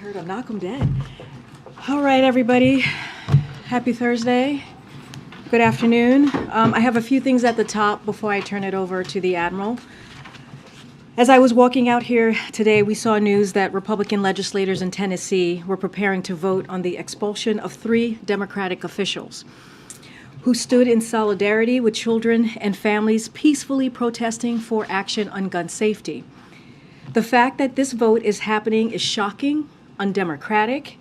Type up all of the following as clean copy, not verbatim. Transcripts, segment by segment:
heard him knock him dead. All right, everybody. Happy Thursday. Good afternoon. I have a few things at the top before I turn it over to the Admiral. As I was walking out here today, we saw news that Republican legislators in Tennessee were preparing to vote on the expulsion of 3 Democratic officials who stood in solidarity with children and families peacefully protesting for action on gun safety. The fact that this vote is happening is shocking, undemocratic,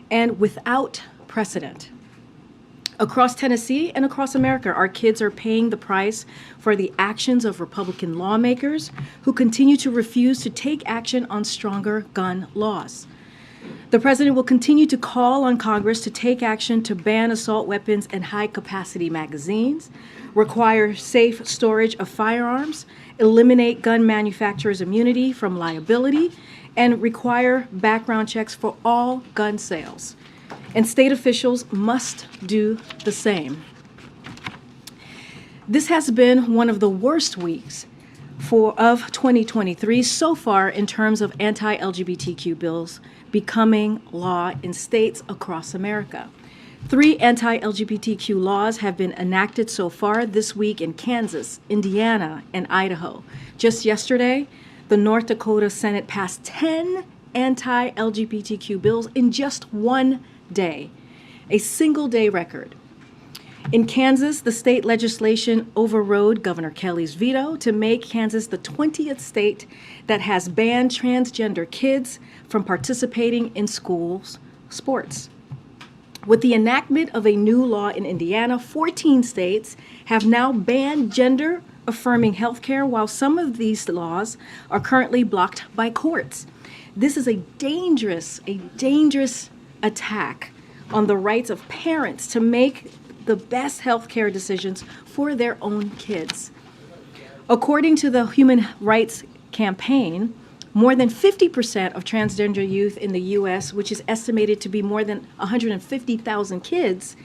and without precedent. Across Tennessee and across America, our kids are paying the price for the actions of Republican lawmakers who continue to refuse to take action on stronger gun laws. The president will continue to call on Congress to take action to ban assault weapons and high-capacity magazines, require safe storage of firearms, eliminate gun manufacturers' immunity from liability, and require background checks for all gun sales. And state officials must do the same. This has been one of the worst weeks of 2023 so far in terms of anti-LGBTQ bills becoming law in states across America. 3 anti-LGBTQ laws have been enacted so far this week in Kansas, Indiana, and Idaho. Just yesterday, the North Dakota Senate passed 10 anti-LGBTQ bills in just one day, a single-day record. In Kansas, the state legislation overrode Governor Kelly's veto to make Kansas the 20th state that has banned transgender kids from participating in schools sports. With the enactment of a new law in Indiana, 14 states have now banned gender-affirming health care, while some of these laws are currently blocked by courts. This is a dangerous attack on the rights of parents to make the best health care decisions for their own kids. According to the Human Rights Campaign, more than 50% of transgender youth in the U.S., which is estimated to be more than 150,000 kids,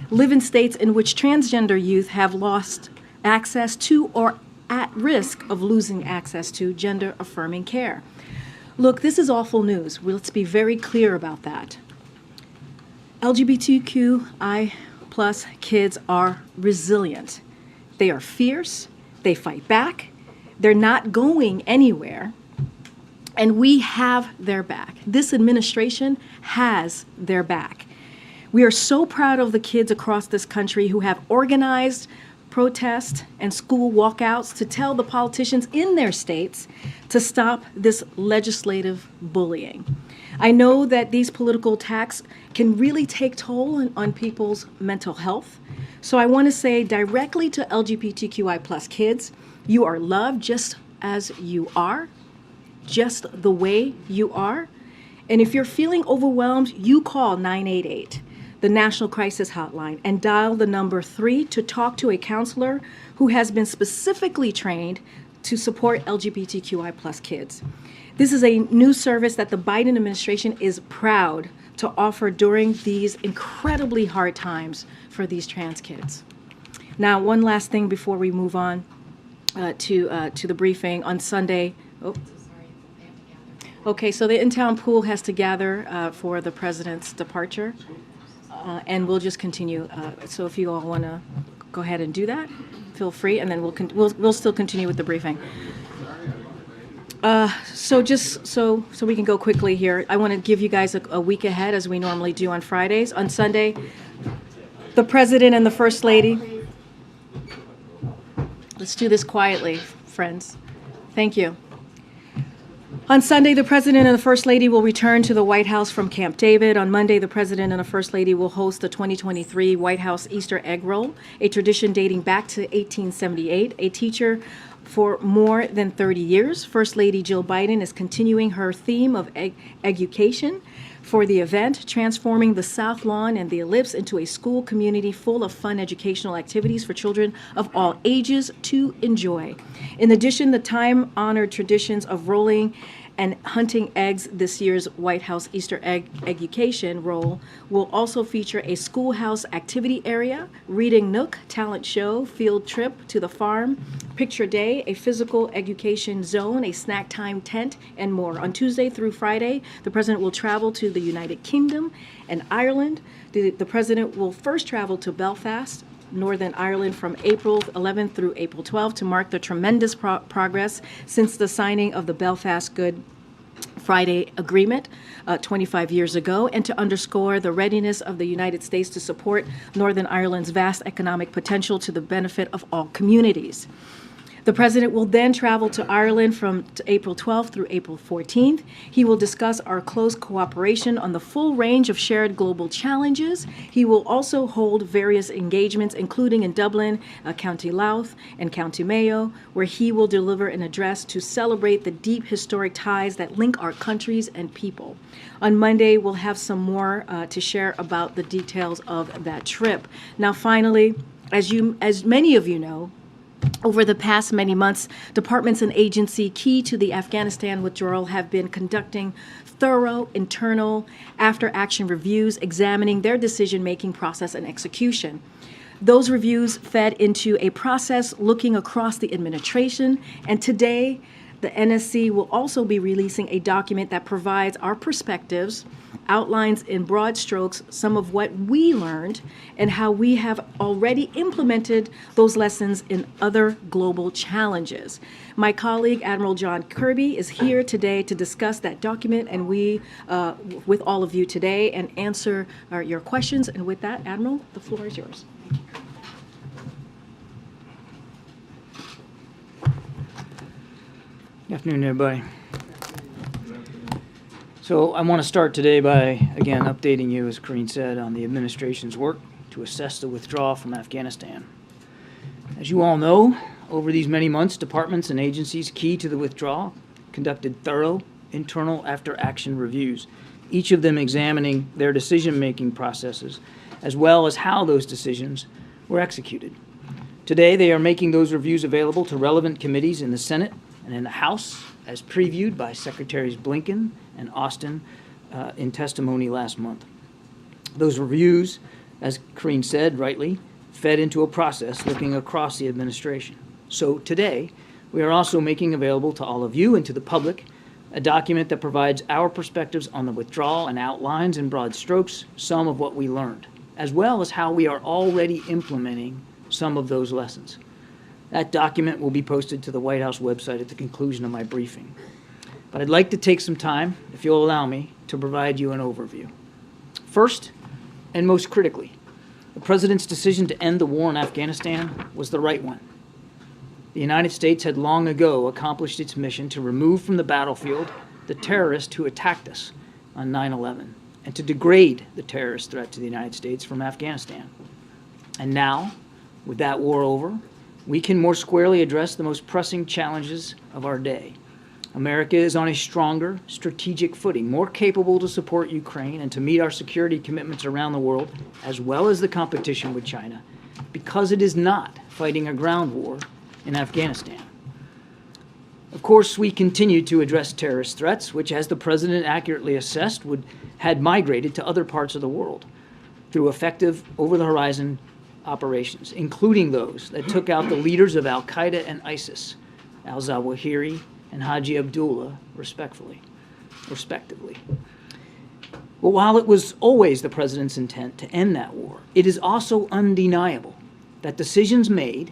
live in states in which transgender youth have lost access to or at risk of losing access to gender-affirming care. Look, this is awful news. Let's be very clear about that. LGBTQI+ kids are resilient. They are fierce. They fight back. They're not going anywhere. And we have their back. This administration has their back. We are so proud of the kids across this country who have organized protests and school walkouts to tell the politicians in their states to stop this legislative bullying. I know that these political attacks can really take toll on people's mental health. So I want to say directly to LGBTQI+ kids, you are loved just as you are, just the way you are. And if you're feeling overwhelmed, you call 988, the National Crisis Hotline, and dial the number 3 to talk to a counselor who has been specifically trained to support LGBTQI+ kids. This is a new service that the Biden administration is proud to offer during these incredibly hard times for these trans kids. Now, one last thing before we move on to the briefing on Sunday. Okay, so the in-town pool has to gather for the president's departure, and we'll just continue. So if you all want to go ahead and do that, feel free, and then we'll still continue with the briefing. So just so we can go quickly here, I want to give you guys a week ahead, as we normally do on Fridays. On Sunday, the President and the First Lady. Let's do this quietly, friends. Thank you. On Sunday, the President and the First Lady will return to the White House from Camp David. On Monday, the President and the First Lady will host the 2023 White House Easter Egg Roll, a tradition dating back to 1878. A teacher for more than 30 years, First Lady Jill Biden is continuing her theme of education for the event, transforming the South Lawn and the Ellipse into a school community full of fun educational activities for children of all ages to enjoy. In addition, the time-honored traditions of rolling and Hunting Eggs, this year's White House Easter egg education role, will also feature a schoolhouse activity area, reading nook, talent show, field trip to the farm, picture day, a physical education zone, a snack time tent, and more. On Tuesday through Friday, the president will travel to the United Kingdom and Ireland. The president will first travel to Belfast, Northern Ireland, from April 11th through April 12th to mark the tremendous progress since the signing of the Belfast Good Friday Agreement 25 years ago, and to underscore the readiness of the United States to support Northern Ireland's vast economic potential to the benefit of all communities. The president will then travel to Ireland from April 12th through April 14th. He will discuss our close cooperation on the full range of shared global challenges. He will also hold various engagements, including in Dublin, County Louth, and County Mayo, where he will deliver an address to celebrate the deep historic ties that link our countries and people. On Monday, we'll have some more to share about the details of that trip. Now, finally, as many of you know, over the past many months, departments and agencies key to the Afghanistan withdrawal have been conducting thorough internal after-action reviews, examining their decision-making process and execution. Those reviews fed into a process looking across the administration, and today, the NSC will also be releasing a document that provides our perspectives, outlines in broad strokes some of what we learned, and how we have already implemented those lessons in other global challenges. My colleague, Admiral John Kirby, is here today to discuss that document, and we, with all of you today, and answer your questions. And with that, Admiral, the floor is yours. Good afternoon, everybody. So I want to start today by, again, updating you, as Karine said, on the administration's work to assess the withdrawal from Afghanistan. As you all know, over these many months, departments and agencies key to the withdrawal conducted thorough internal after-action reviews, each of them examining their decision-making processes, as well as how those decisions were executed. Today, they are making those reviews available to relevant committees in the Senate and in the House, as previewed by Secretaries Blinken and Austin in testimony last month. Those reviews, as Karine said rightly, fed into a process looking across the administration. So today, we are also making available to all of you and to the public a document that provides our perspectives on the withdrawal and outlines in broad strokes some of what we learned, as well as how we are already implementing some of those lessons. That document will be posted to the White House website at the conclusion of my briefing. But I'd like to take some time, if you'll allow me, to provide you an overview. First, and most critically, the President's decision to end the war in Afghanistan was the right one. The United States had long ago accomplished its mission to remove from the battlefield the terrorists who attacked us on 9/11 and to degrade the terrorist threat to the United States from Afghanistan. And now, with that war over, we can more squarely address the most pressing challenges of our day. America is on a stronger strategic footing, more capable to support Ukraine and to meet our security commitments around the world, as well as the competition with China, because it is not fighting a ground war in Afghanistan. Of course, we continue to address terrorist threats, which, as the President accurately assessed, had migrated to other parts of the world through effective over-the-horizon operations, including those that took out the leaders of al-Qaeda and ISIS, al-Zawahiri and Haji Abdullah, respectively. But while it was always the President's intent to end that war, it is also undeniable that decisions made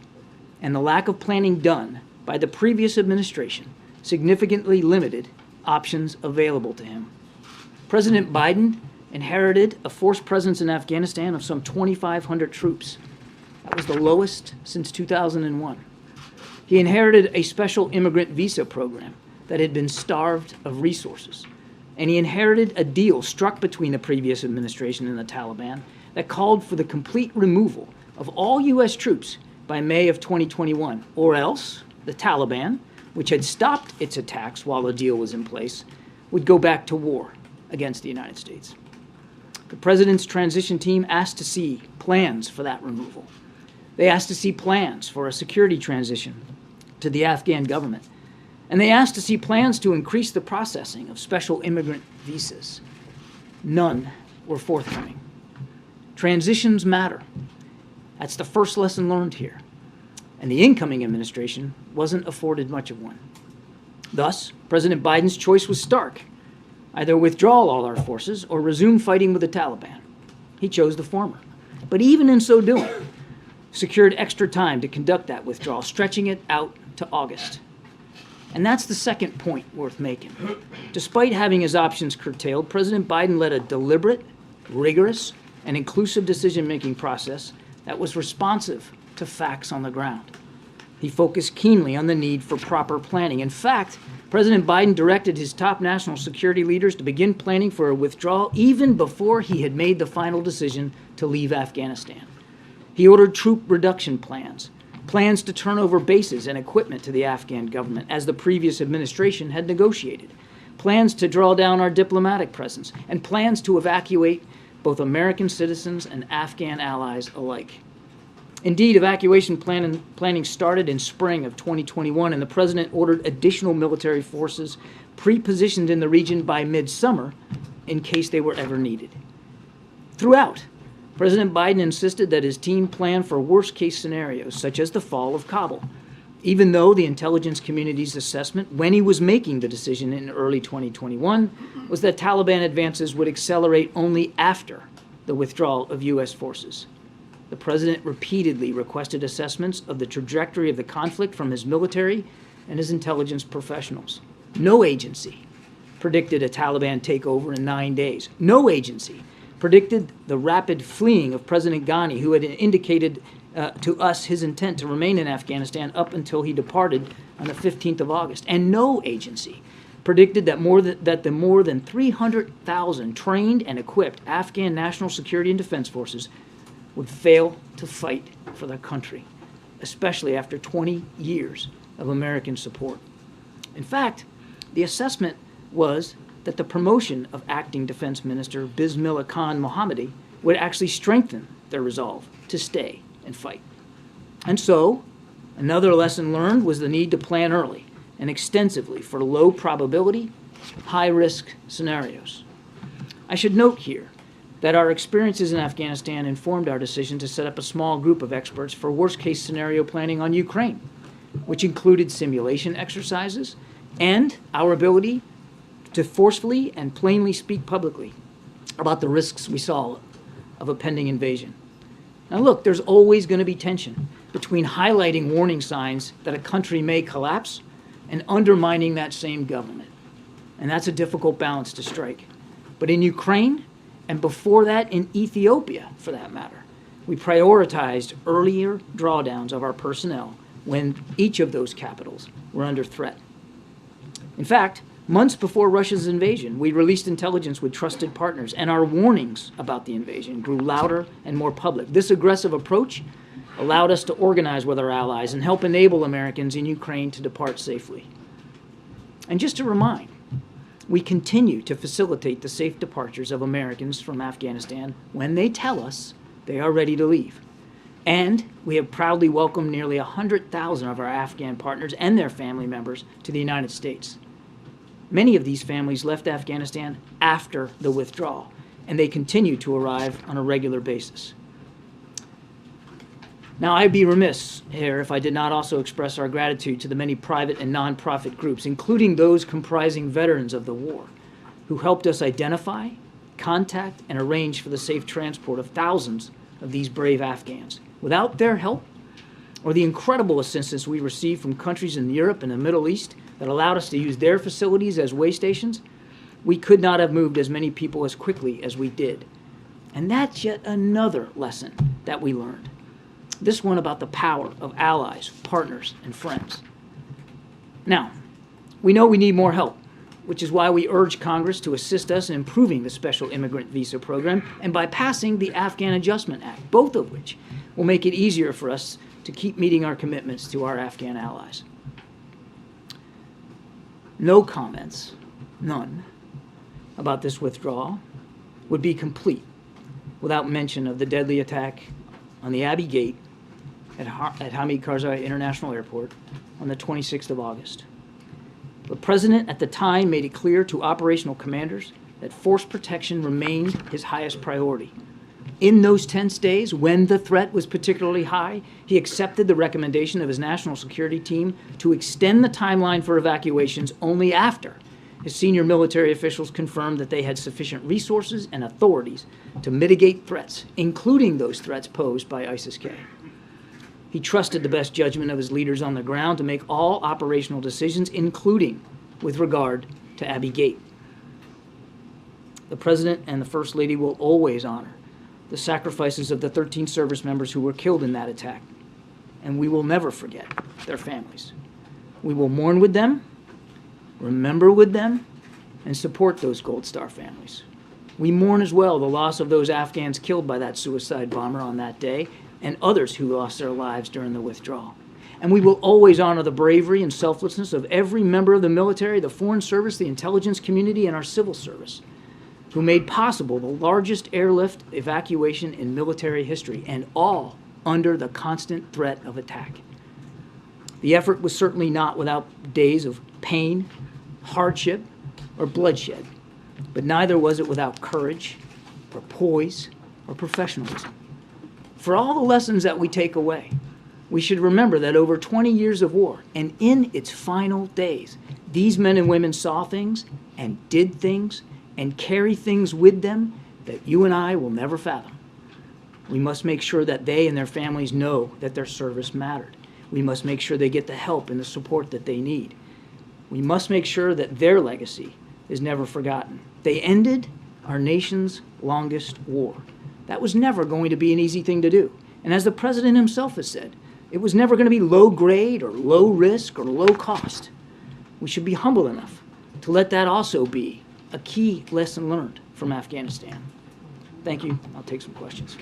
and the lack of planning done by the previous administration significantly limited options available to him. President Biden inherited a force presence in Afghanistan of some 2,500 troops. That was the lowest since 2001. He inherited a special immigrant visa program that had been starved of resources. And he inherited a deal struck between the previous administration and the Taliban that called for the complete removal of all U.S. troops by May of 2021, or else the Taliban, which had stopped its attacks while the deal was in place, would go back to war against the United States. The President's transition team asked to see plans for that removal. They asked to see plans for a security transition to the Afghan government. And they asked to see plans to increase the processing of special immigrant visas. None were forthcoming. Transitions matter. That's the first lesson learned here. And the incoming administration wasn't afforded much of one. Thus, President Biden's choice was stark. Either withdraw all our forces or resume fighting with the Taliban. He chose the former. But even in so doing, secured extra time to conduct that withdrawal, stretching it out to August. And that's the second point worth making. Despite having his options curtailed, President Biden led a deliberate, rigorous, and inclusive decision-making process that was responsive to facts on the ground. He focused keenly on the need for proper planning. In fact, President Biden directed his top national security leaders to begin planning for a withdrawal even before he had made the final decision to leave Afghanistan. He ordered troop reduction plans, plans to turn over bases and equipment to the Afghan government, as the previous administration had negotiated, plans to draw down our diplomatic presence, and plans to evacuate both American citizens and Afghan allies alike. Indeed, evacuation planning started in spring of 2021, and the president ordered additional military forces pre-positioned in the region by midsummer in case they were ever needed. Throughout, President Biden insisted that his team plan for worst-case scenarios, such as the fall of Kabul, even though the intelligence community's assessment when he was making the decision in early 2021 was that Taliban advances would accelerate only after the withdrawal of U.S. forces. The president repeatedly requested assessments of the trajectory of the conflict from his military and his intelligence professionals. No agency predicted a Taliban takeover in 9 days. No agency predicted the rapid fleeing of President Ghani, who had indicated to us his intent to remain in Afghanistan up until he departed on the 15th of August. And no agency predicted that the more than 300,000 trained and equipped Afghan national security and defense forces would fail to fight for their country, especially after 20 years of American support. In fact, the assessment was that the promotion of acting Defense Minister Bismillah Khan Mohammadi would actually strengthen their resolve to stay and fight. And so, another lesson learned was the need to plan early and extensively for low probability, high risk scenarios. I should note here that our experiences in Afghanistan informed our decision to set up a small group of experts for worst-case scenario planning on Ukraine, which included simulation exercises and our ability to forcefully and plainly speak publicly about the risks we saw of a pending invasion. Now look, there's always going to be tension between highlighting warning signs that a country may collapse and undermining that same government. And that's a difficult balance to strike. But in Ukraine, and before that in Ethiopia, for that matter, we prioritized earlier drawdowns of our personnel when each of those capitals were under threat. In fact, months before Russia's invasion, we released intelligence with trusted partners, and our warnings about the invasion grew louder and more public. This aggressive approach allowed us to organize with our allies and help enable Americans in Ukraine to depart safely. And just to remind, we continue to facilitate the safe departures of Americans from Afghanistan when they tell us they are ready to leave. And we have proudly welcomed nearly 100,000 of our Afghan partners and their family members to the United States. Many of these families left Afghanistan after the withdrawal, and they continue to arrive on a regular basis. Now, I'd be remiss here if I did not also express our gratitude to the many private and nonprofit groups, including those comprising veterans of the war, who helped us identify, contact, and arrange for the safe transport of thousands of these brave Afghans. Without their help, or the incredible assistance we received from countries in Europe and the Middle East that allowed us to use their facilities as way stations, we could not have moved as many people as quickly as we did. And that's yet another lesson that we learned. This one about the power of allies, partners, and friends. Now, we know we need more help, which is why we urge Congress to assist us in improving the special immigrant visa program and by passing the Afghan Adjustment Act, both of which will make it easier for us to keep meeting our commitments to our Afghan allies. No comments, none, about this withdrawal would be complete without mention of the deadly attack on the Abbey Gate at Hamid Karzai International Airport on the 26th of August. The President at the time made it clear to operational commanders that force protection remained his highest priority. In those tense days, when the threat was particularly high, he accepted the recommendation of his national security team to extend the timeline for evacuations only after his senior military officials confirmed that they had sufficient resources and authorities to mitigate threats, including those threats posed by ISIS-K. He trusted the best judgment of his leaders on the ground to make all operational decisions, including with regard to Abbey Gate. The President and the First Lady will always honor the sacrifices of the 13 service members who were killed in that attack, and we will never forget their families. We will mourn with them, remember with them, and support those Gold Star families. We mourn as well the loss of those Afghans killed by that suicide bomber on that day and others who lost their lives during the withdrawal. And we will always honor the bravery and selflessness of every member of the military, the Foreign Service, the intelligence community, and our civil service, who made possible the largest airlift evacuation in military history, and all under the constant threat of attack. The effort was certainly not without days of pain, hardship, or bloodshed, but neither was it without courage, or poise, or professionalism. For all the lessons that we take away, we should remember that over 20 years of war, and in its final days, these men and women saw things and did things and carry things with them that you and I will never fathom. We must make sure that they and their families know that their service mattered. We must make sure they get the help and the support that they need. We must make sure that their legacy is never forgotten. They ended our nation's longest war. That was never going to be an easy thing to do. And as the President himself has said, it was never going to be low grade or low risk or low cost. We should be humble enough to let that also be a key lesson learned from Afghanistan. Thank you. I'll take some questions.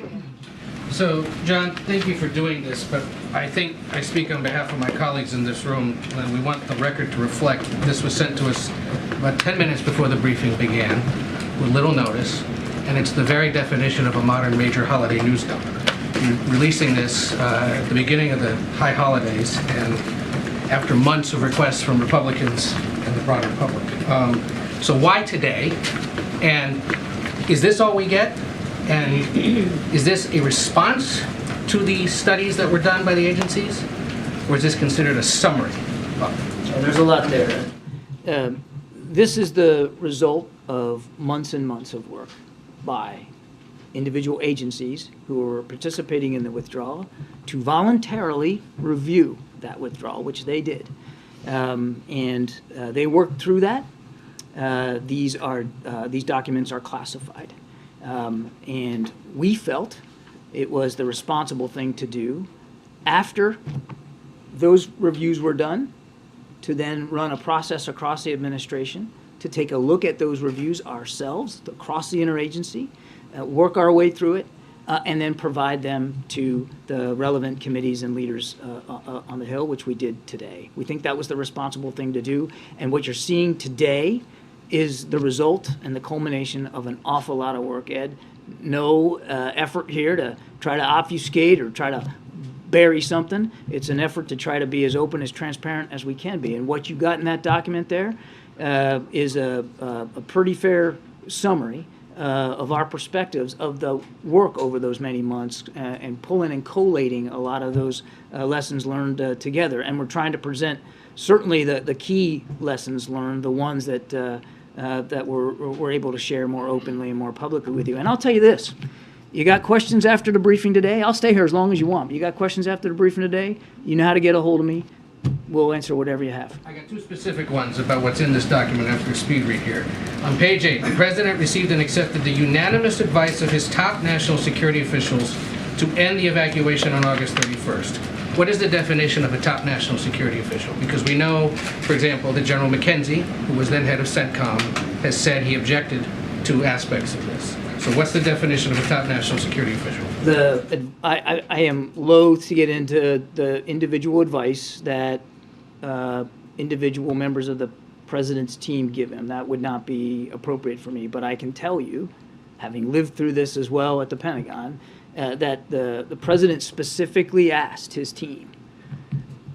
So, John, thank you for doing this, but I think I speak on behalf of my colleagues in this room, and we want the record to reflect that this was sent to us about 10 minutes before the briefing began, with little notice, and it's the very definition of a modern major holiday news dump. You're releasing this at the beginning of the high holidays, and after months of requests from Republicans and the broader public. So why today? And is this all we get? And is this a response to the studies that were done by the agencies? Or is this considered a summary? There's a lot there. This is the result of months and months of work by individual agencies who are participating in the withdrawal to voluntarily review that withdrawal, which they did. And they worked through that. These documents are classified. And we felt it was the responsible thing to do after those reviews were done to then run a process across the administration to take a look at those reviews ourselves across the interagency, work our way through it, and then provide them to the relevant committees and leaders on the Hill, which we did today. We think that was the responsible thing to do. And what you're seeing today is the result and the culmination of an awful lot of work, Ed. No effort here to try to obfuscate or try to bury something. It's an effort to try to be as open, as transparent as we can be. And what you got in that document there is a pretty fair summary of our perspectives of the work over those many months and pulling and collating a lot of those lessons learned together. And we're trying to present certainly the key lessons learned, the ones that that we're able to share more openly and more publicly with you. And I'll tell you this, you got questions after the briefing today? I'll stay here as long as you want. You got questions after the briefing today? You know how to get a hold of me. We'll answer whatever you have. I got two specific ones about what's in this document after a speed read here. On page 8, the President received and accepted the unanimous advice of his top national security officials to end the evacuation on August 31st. What is the definition of a top national security official? Because we know, for example, that General McKenzie, who was then head of CENTCOM, has said he objected to aspects of this. So what's the definition of a top national security official? I am loath to get into the individual advice that individual members of the President's team give him. That would not be appropriate for me. But I can tell you, having lived through this as well at the Pentagon, that the President specifically asked his team,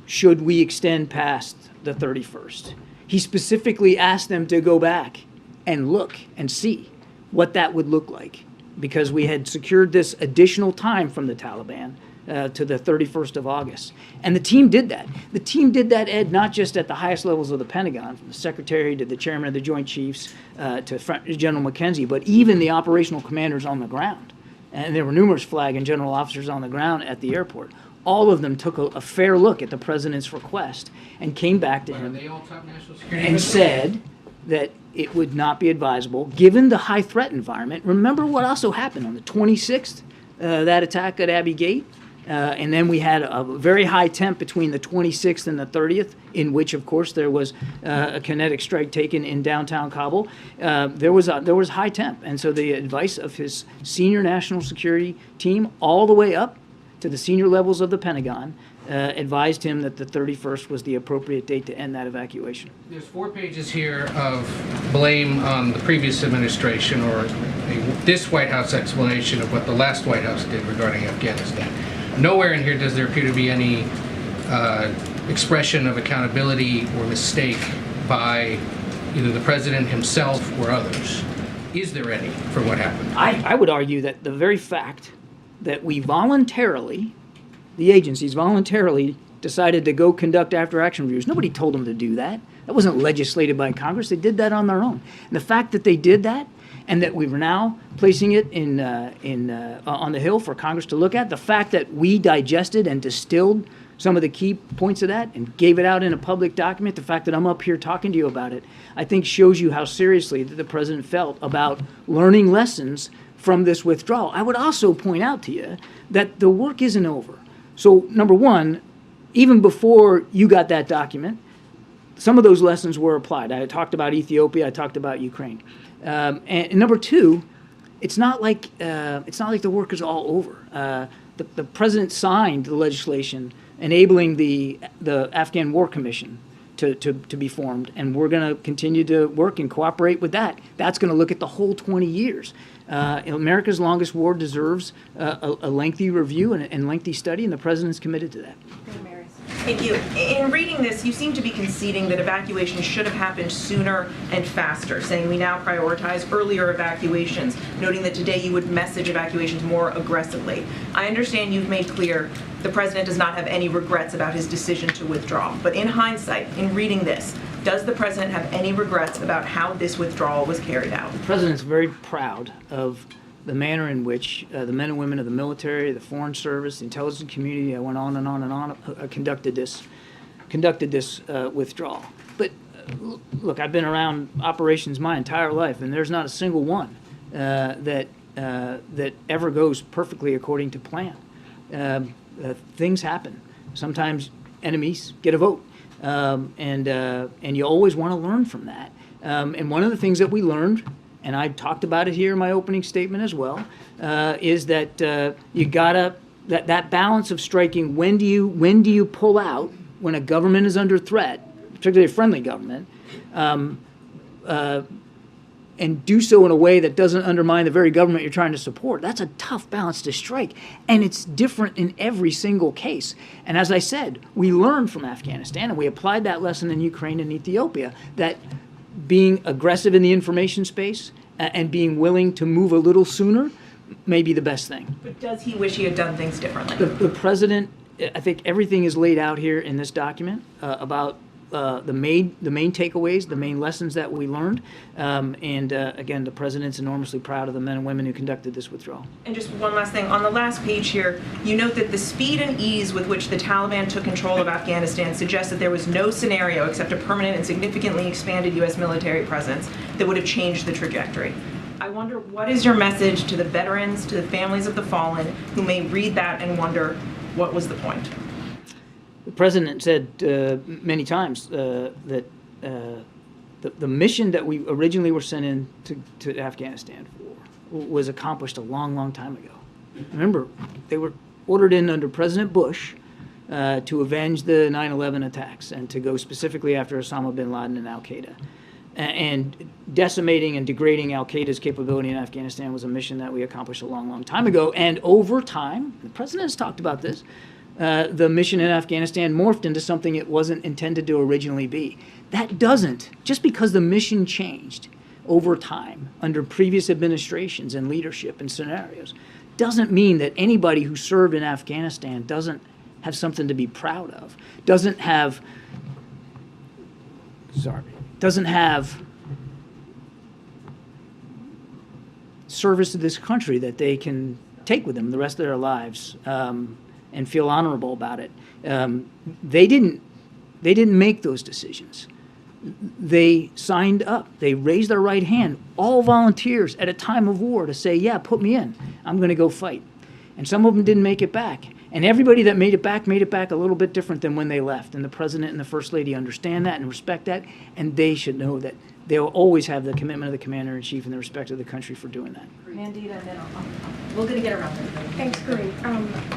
should we extend past the 31st? He specifically asked them to go back and look and see what that would look like, because we had secured this additional time from the Taliban to the 31st of August. And the team did that. The team did that, Ed, not just at the highest levels of the Pentagon, from the Secretary to the Chairman of the Joint Chiefs to General McKenzie, but even the operational commanders on the ground. And there were numerous flag and general officers on the ground at the airport. All of them took a fair look at the president's request and came back to him Are they all top national security and officials? said that it would not be advisable, given the high threat environment. Remember what also happened on the 26th, that attack at Abbey Gate? And then we had a very high temp between the 26th and the 30th, in which, of course, there was a kinetic strike taken in downtown Kabul. There was high temp. And so the advice of his senior national security team, all the way up to the senior levels of the Pentagon, advised him that the 31st was the appropriate date to end that evacuation. There's 4 pages here of blame on the previous administration, or this White House explanation of what the last White House did regarding Afghanistan. Nowhere in here does there appear to be any expression of accountability or mistake by either the president himself or others. Is there any for what happened? I would argue that the very fact that we voluntarily, the agencies voluntarily decided to go conduct after-action reviews. Nobody told them to do that. That wasn't legislated by Congress. They did that on their own. And the fact that they did that, and that we were now placing it on the Hill for Congress to look at, the fact that we digested and distilled some of the key points of that and gave it out in a public document, the fact that I'm up here talking to you about it, I think shows you how seriously that the president felt about learning lessons from this withdrawal. I would also point out to you that the work isn't over. So, number one, even before you got that document, some of those lessons were applied. I talked about Ethiopia. I talked about Ukraine. And number two, it's not like the work is all over. The president signed the legislation enabling the Afghan War Commission to be formed, and we're going to continue to work and cooperate with that. That's going to look at the whole 20 years. America's longest war deserves a lengthy review and lengthy study, and the president's committed to that. Thank you. In reading this, you seem to be conceding that evacuation should have happened sooner and faster, saying we now prioritize earlier evacuations, noting that today you would message evacuations more aggressively. I understand you've made clear the president does not have any regrets about his decision to withdraw. But in hindsight, in reading this, does the president have any regrets about how this withdrawal was carried out? The president's very proud of the manner in which the men and women of the military, the Foreign Service, the intelligence community, I went on and on and on, conducted this withdrawal. But look, I've been around operations my entire life, and there's not a single one that ever goes perfectly according to plan. Things happen. Sometimes enemies get a vote, and you always want to learn from that. And one of the things that we learned, and I talked about it here in my opening statement as well, is that you gotta that balance of striking when do you pull out when a government is under threat, particularly a friendly government, and do so in a way that doesn't undermine the very government you're trying to support. That's a tough balance to strike, and it's different in every single case. And as I said, we learned from Afghanistan, and we applied that lesson in Ukraine and Ethiopia, that being aggressive in the information space and being willing to move a little sooner may be the best thing. But does he wish he had done things differently? The president, I think everything is laid out here in this document about the main takeaways, the main lessons that we learned. And again, the president's enormously proud of the men and women who conducted this withdrawal. And just one last thing. On the last page here, you note that the speed and ease with which the Taliban took control of Afghanistan suggests that there was no scenario except a permanent and significantly expanded U.S. military presence that would have changed the trajectory. I wonder, what is your message to the veterans, to the families of the fallen, who may read that and wonder, what was the point? The president said many times that the mission that we originally were sent in to Afghanistan for was accomplished a long, long time ago. Remember, they were ordered in under President Bush to avenge the 9/11 attacks and to go specifically after Osama bin Laden and al-Qaeda. And decimating and degrading al-Qaeda's capability in Afghanistan was a mission that we accomplished a long, long time ago. And over time, the president has talked about this, the mission in Afghanistan morphed into something it wasn't intended to originally be. That doesn't, just because the mission changed over time under previous administrations and leadership and scenarios, doesn't mean that anybody who served in Afghanistan doesn't have something to be proud of, doesn't have service to this country that they can take with them the rest of their lives, and feel honorable about it. They didn't make those decisions. They signed up. They raised their right hand, all volunteers at a time of war, to say, yeah, put me in. I'm going to go fight. And some of them didn't make it back. And everybody that made it back a little bit different than when they left. And the President and the First Lady understand that and respect that. And they should know that they'll always have the commitment of the Commander-in-Chief and the respect of the country for doing that. Mandita, and then we're going to get around there. Thanks, Karine.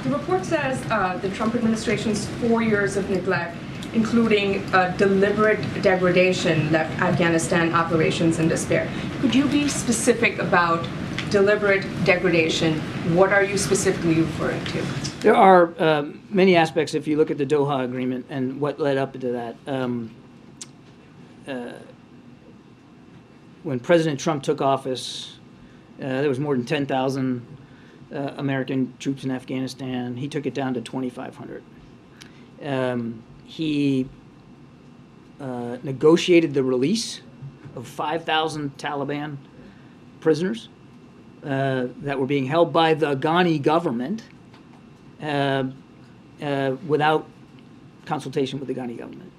The report says the Trump administration's 4 years of neglect, including deliberate degradation, left Afghanistan operations in despair. Could you be specific about deliberate degradation? What are you specifically referring to? There are many aspects if you look at the Doha Agreement and what led up to that. When President Trump took office, there was more than 10,000 American troops in Afghanistan. He took it down to 2,500. He negotiated the release of 5,000 Taliban prisoners that were being held by the Ghani government without consultation with the Ghani government.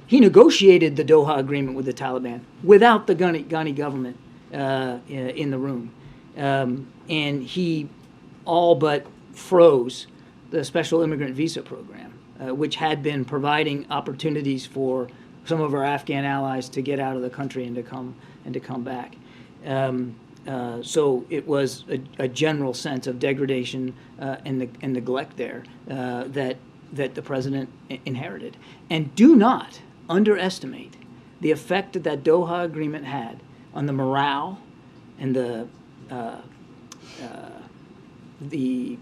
He negotiated the Doha Agreement with the Taliban without the Ghani government in the room. And he all but froze the special immigrant visa program, which had been providing opportunities for some of our Afghan allies to get out of the country and to come back. So it was a general sense of degradation and neglect there that the president inherited. And do not underestimate the effect that Doha Agreement had on the morale and the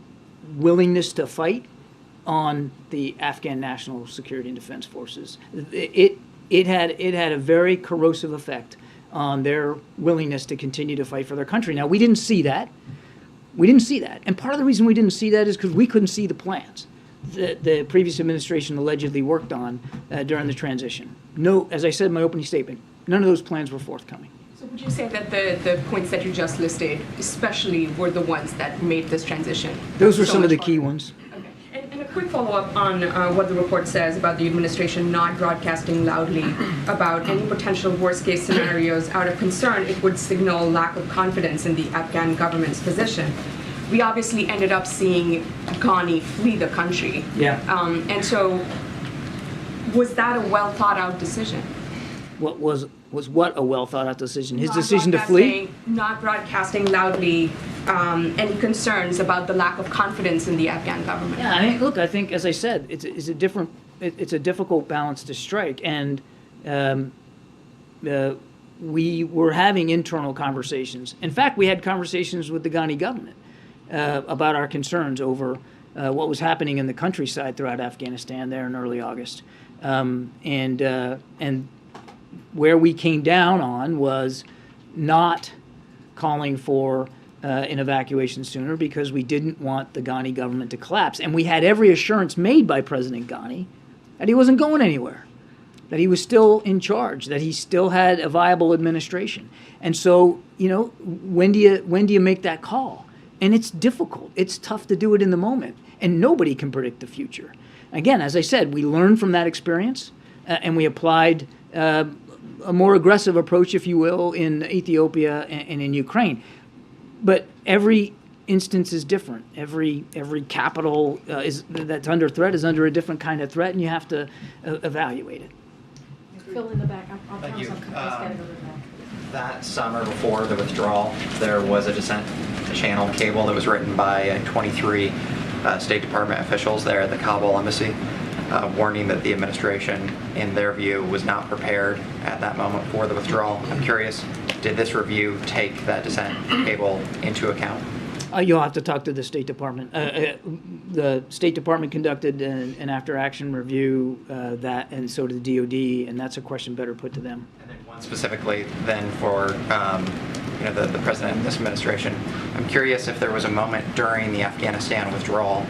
willingness to fight on the Afghan National Security and Defense Forces. It had a very corrosive effect on their willingness to continue to fight for their country. Now, we didn't see that. And part of the reason we didn't see that is because we couldn't see the plans that the previous administration allegedly worked on during the transition. No, as I said in my opening statement, none of those plans were forthcoming. So would you say that the points that you just listed especially were the ones that made this transition? Those were so some of the much key harder? ones. Okay. And a quick follow-up on what the report says about the administration not broadcasting loudly about any potential worst-case scenarios out of concern. It would signal lack of confidence in the Afghan government's position. We obviously ended up seeing Ghani flee the country. Yeah. And so was that a well-thought-out decision? What was what a well-thought-out decision? His decision to flee? Not broadcasting loudly any concerns about the lack of confidence in the Afghan government. Yeah, I mean, look, I think, as I said, it's a difficult balance to strike, and we were having internal conversations. In fact, we had conversations with the Ghani government about our concerns over what was happening in the countryside throughout Afghanistan there in early August, and where we came down on was not calling for an evacuation sooner because we didn't want the Ghani government to collapse. And we had every assurance made by President Ghani that he wasn't going anywhere, that he was still in charge, that he still had a viable administration. And so, when do you make that call? And it's difficult. It's tough to do it in the moment. And nobody can predict the future. Again, as I said, we learned from that experience and we applied a more aggressive approach, if you will, in Ethiopia and in Ukraine. But every instance is different. Every capital that's under threat is under a different kind of threat, and you have to evaluate it. Phil in the back. I'll Thank turn you. some. Let's get it over there. That summer before the withdrawal, there was a dissent channel cable that was written by 23 State Department officials there at the Kabul embassy, warning that the administration, in their view, was not prepared at that moment for the withdrawal. I'm curious, did this review take that dissent cable into account? You'll have to talk to the State Department. The State Department conducted an after-action review, and so did the DOD, and that's a question better put to them. And then one specifically then for the president and this administration. I'm curious if there was a moment during the Afghanistan withdrawal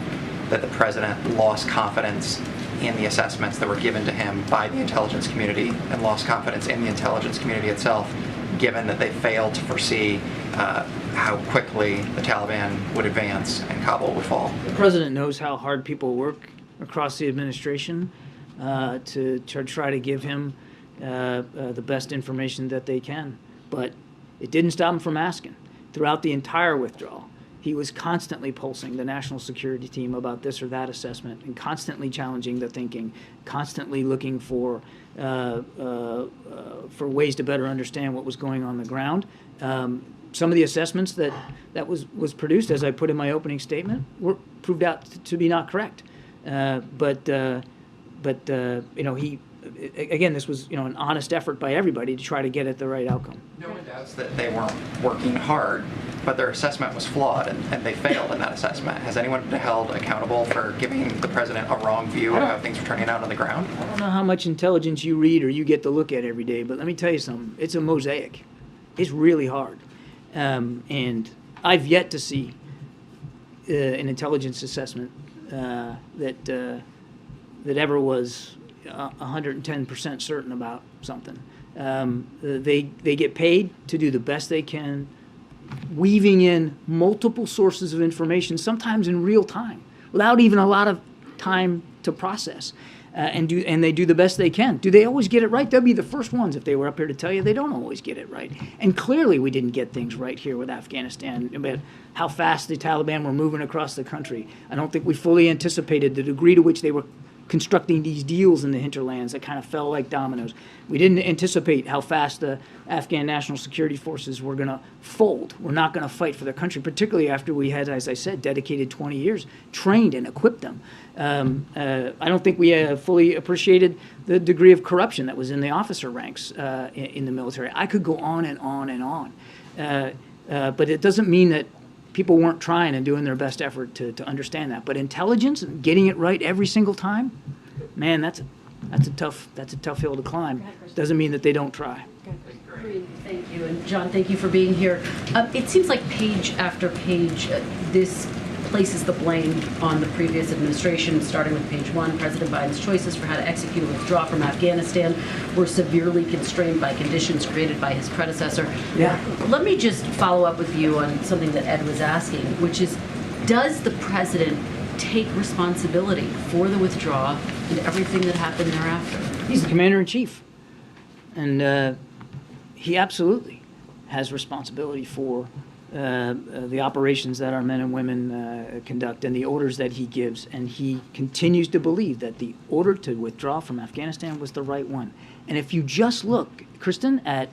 that the president lost confidence in the assessments that were given to him by the intelligence community and lost confidence in the intelligence community itself, given that they failed to foresee how quickly the Taliban would advance and Kabul would fall. The president knows how hard people work across the administration to try to give him the best information that they can. But it didn't stop him from asking. Throughout the entire withdrawal, he was constantly pulsing the national security team about this or that assessment and constantly challenging the thinking, constantly looking for ways to better understand what was going on the ground. Some of the assessments that was produced, as I put in my opening statement, were proved out to be not correct. He again, this was an honest effort by everybody to try to get at the right outcome. No one doubts that they weren't working hard, but their assessment was flawed and they failed in that assessment. Has anyone been held accountable for giving the president a wrong view of how things were turning out on the ground? I don't know how much intelligence you read or you get to look at every day, but let me tell you something. It's a mosaic. It's really hard. And I've yet to see an intelligence assessment that ever was 110% certain about something. They get paid to do the best they can, weaving in multiple sources of information, sometimes in real time, without even a lot of time to process. And they do the best they can. Do they always get it right? They'll be the first ones, if they were up here, to tell you they don't always get it right. And clearly we didn't get things right here with Afghanistan, about how fast the Taliban were moving across the country. I don't think we fully anticipated the degree to which they were constructing these deals in the hinterlands that kind of fell like dominoes. We didn't anticipate how fast the Afghan National Security Forces were going to fold. We're not going to fight for their country, particularly after we had, as I said, dedicated 20 years, trained and equipped them. I don't think we fully appreciated the degree of corruption that was in the officer ranks in the military. I could go on and on and on. But it doesn't mean that people weren't trying and doing their best effort to understand that. But intelligence and getting it right every single time, man, that's a tough hill to climb. Doesn't mean that they don't try. Karine, thank you. And John, thank you for being here. It seems like page after page, this places the blame on the previous administration, starting with page 1. President Biden's choices for how to execute a withdrawal from Afghanistan were severely constrained by conditions created by his predecessor. Yeah. Let me just follow up with you on something that Ed was asking, which is, does the president take responsibility for the withdrawal and everything that happened thereafter? He's the commander-in-chief. And he absolutely has responsibility for the operations that our men and women conduct and the orders that he gives. And he continues to believe that the order to withdraw from Afghanistan was the right one. And if you just look, Kristen, at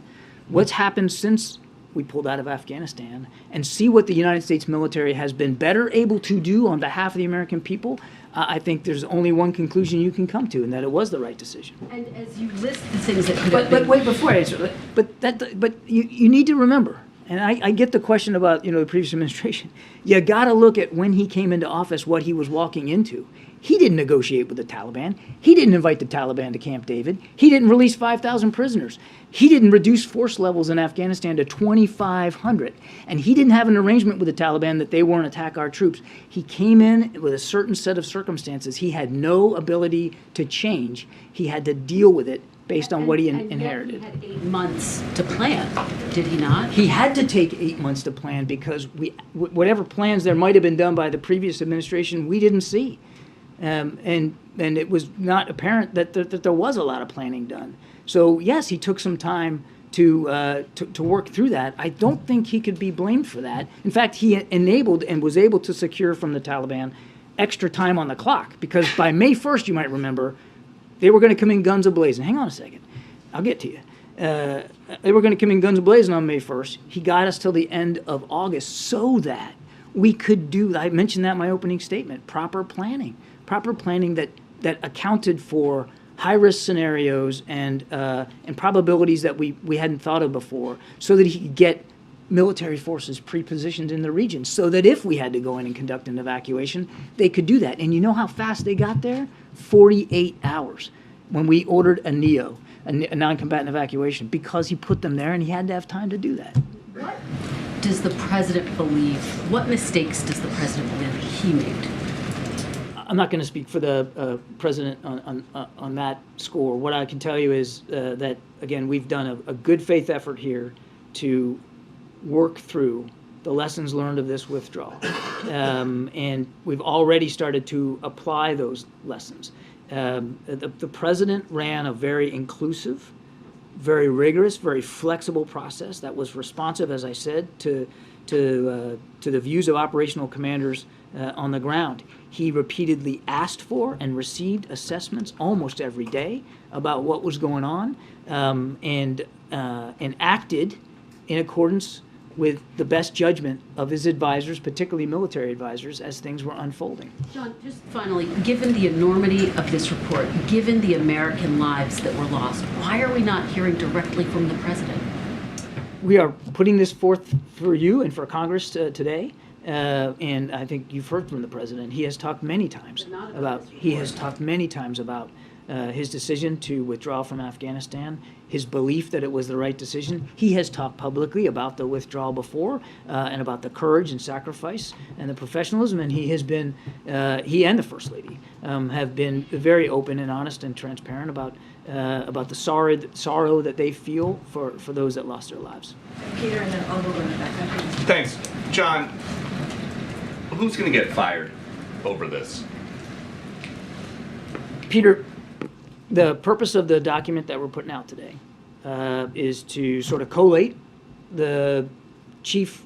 what's happened since we pulled out of Afghanistan and see what the United States military has been better able to do on behalf of the American people, I think there's only one conclusion you can come to, and that it was the right decision. And as you list the things that could But have been... wait, before I answer, but you need to remember, and I get the question about the previous administration. You got to look at when he came into office, what he was walking into. He didn't negotiate with the Taliban. He didn't invite the Taliban to Camp David. He didn't release 5,000 prisoners. He didn't reduce force levels in Afghanistan to 2,500. And he didn't have an arrangement with the Taliban that they won't attack our troops. He came in with a certain set of circumstances. He had no ability to change. He had to deal with it based on what he inherited. And he had 8 months to plan, did he not? He had to take 8 months to plan because whatever plans there might have been done by the previous administration, we didn't see. And it was not apparent that there was a lot of planning done. So yes, he took some time to work through that. I don't think he could be blamed for that. In fact, he enabled and was able to secure from the Taliban extra time on the clock because by May 1st, you might remember, they were going to come in guns a-blazing. Hang on a second. I'll get to you. They were going to come in guns a-blazing on May 1st. He got us till the end of August so that we could do, I mentioned that in my opening statement, proper planning that accounted for high-risk scenarios and probabilities that we hadn't thought of before so that he could get military forces pre-positioned in the region so that if we had to go in and conduct an evacuation, they could do that. And you know how fast they got there? 48 hours when we ordered a NEO, a non-combatant evacuation, because he put them there and he had to have time to do that. What does the president believe, what mistakes does the president believe he made? I'm not going to speak for the president on that score. What I can tell you is that, again, we've done a good faith effort here to work through the lessons learned of this withdrawal. And we've already started to apply those lessons. The president ran a very inclusive, very rigorous, very flexible process that was responsive, as I said, to the views of operational commanders on the ground. He repeatedly asked for and received assessments almost every day about what was going on, and acted in accordance with the best judgment of his advisors, particularly military advisors, as things were unfolding. John, just finally, given the enormity of this report, given the American lives that were lost, why are we not hearing directly from the president? We are putting this forth for you and for Congress today, and I think you've heard from the president. He has talked many times about his decision to withdraw from Afghanistan, his belief that it was the right decision. He has talked publicly about the withdrawal before, and about the courage and sacrifice and the professionalism, and he has been, he and the First Lady have been very open and honest and transparent about the sorrow that they feel for those that lost their lives. Peter, and then I'll go back. Thanks. John, who's going to get fired over this? Peter, the purpose of the document that we're putting out today is to sort of collate the chief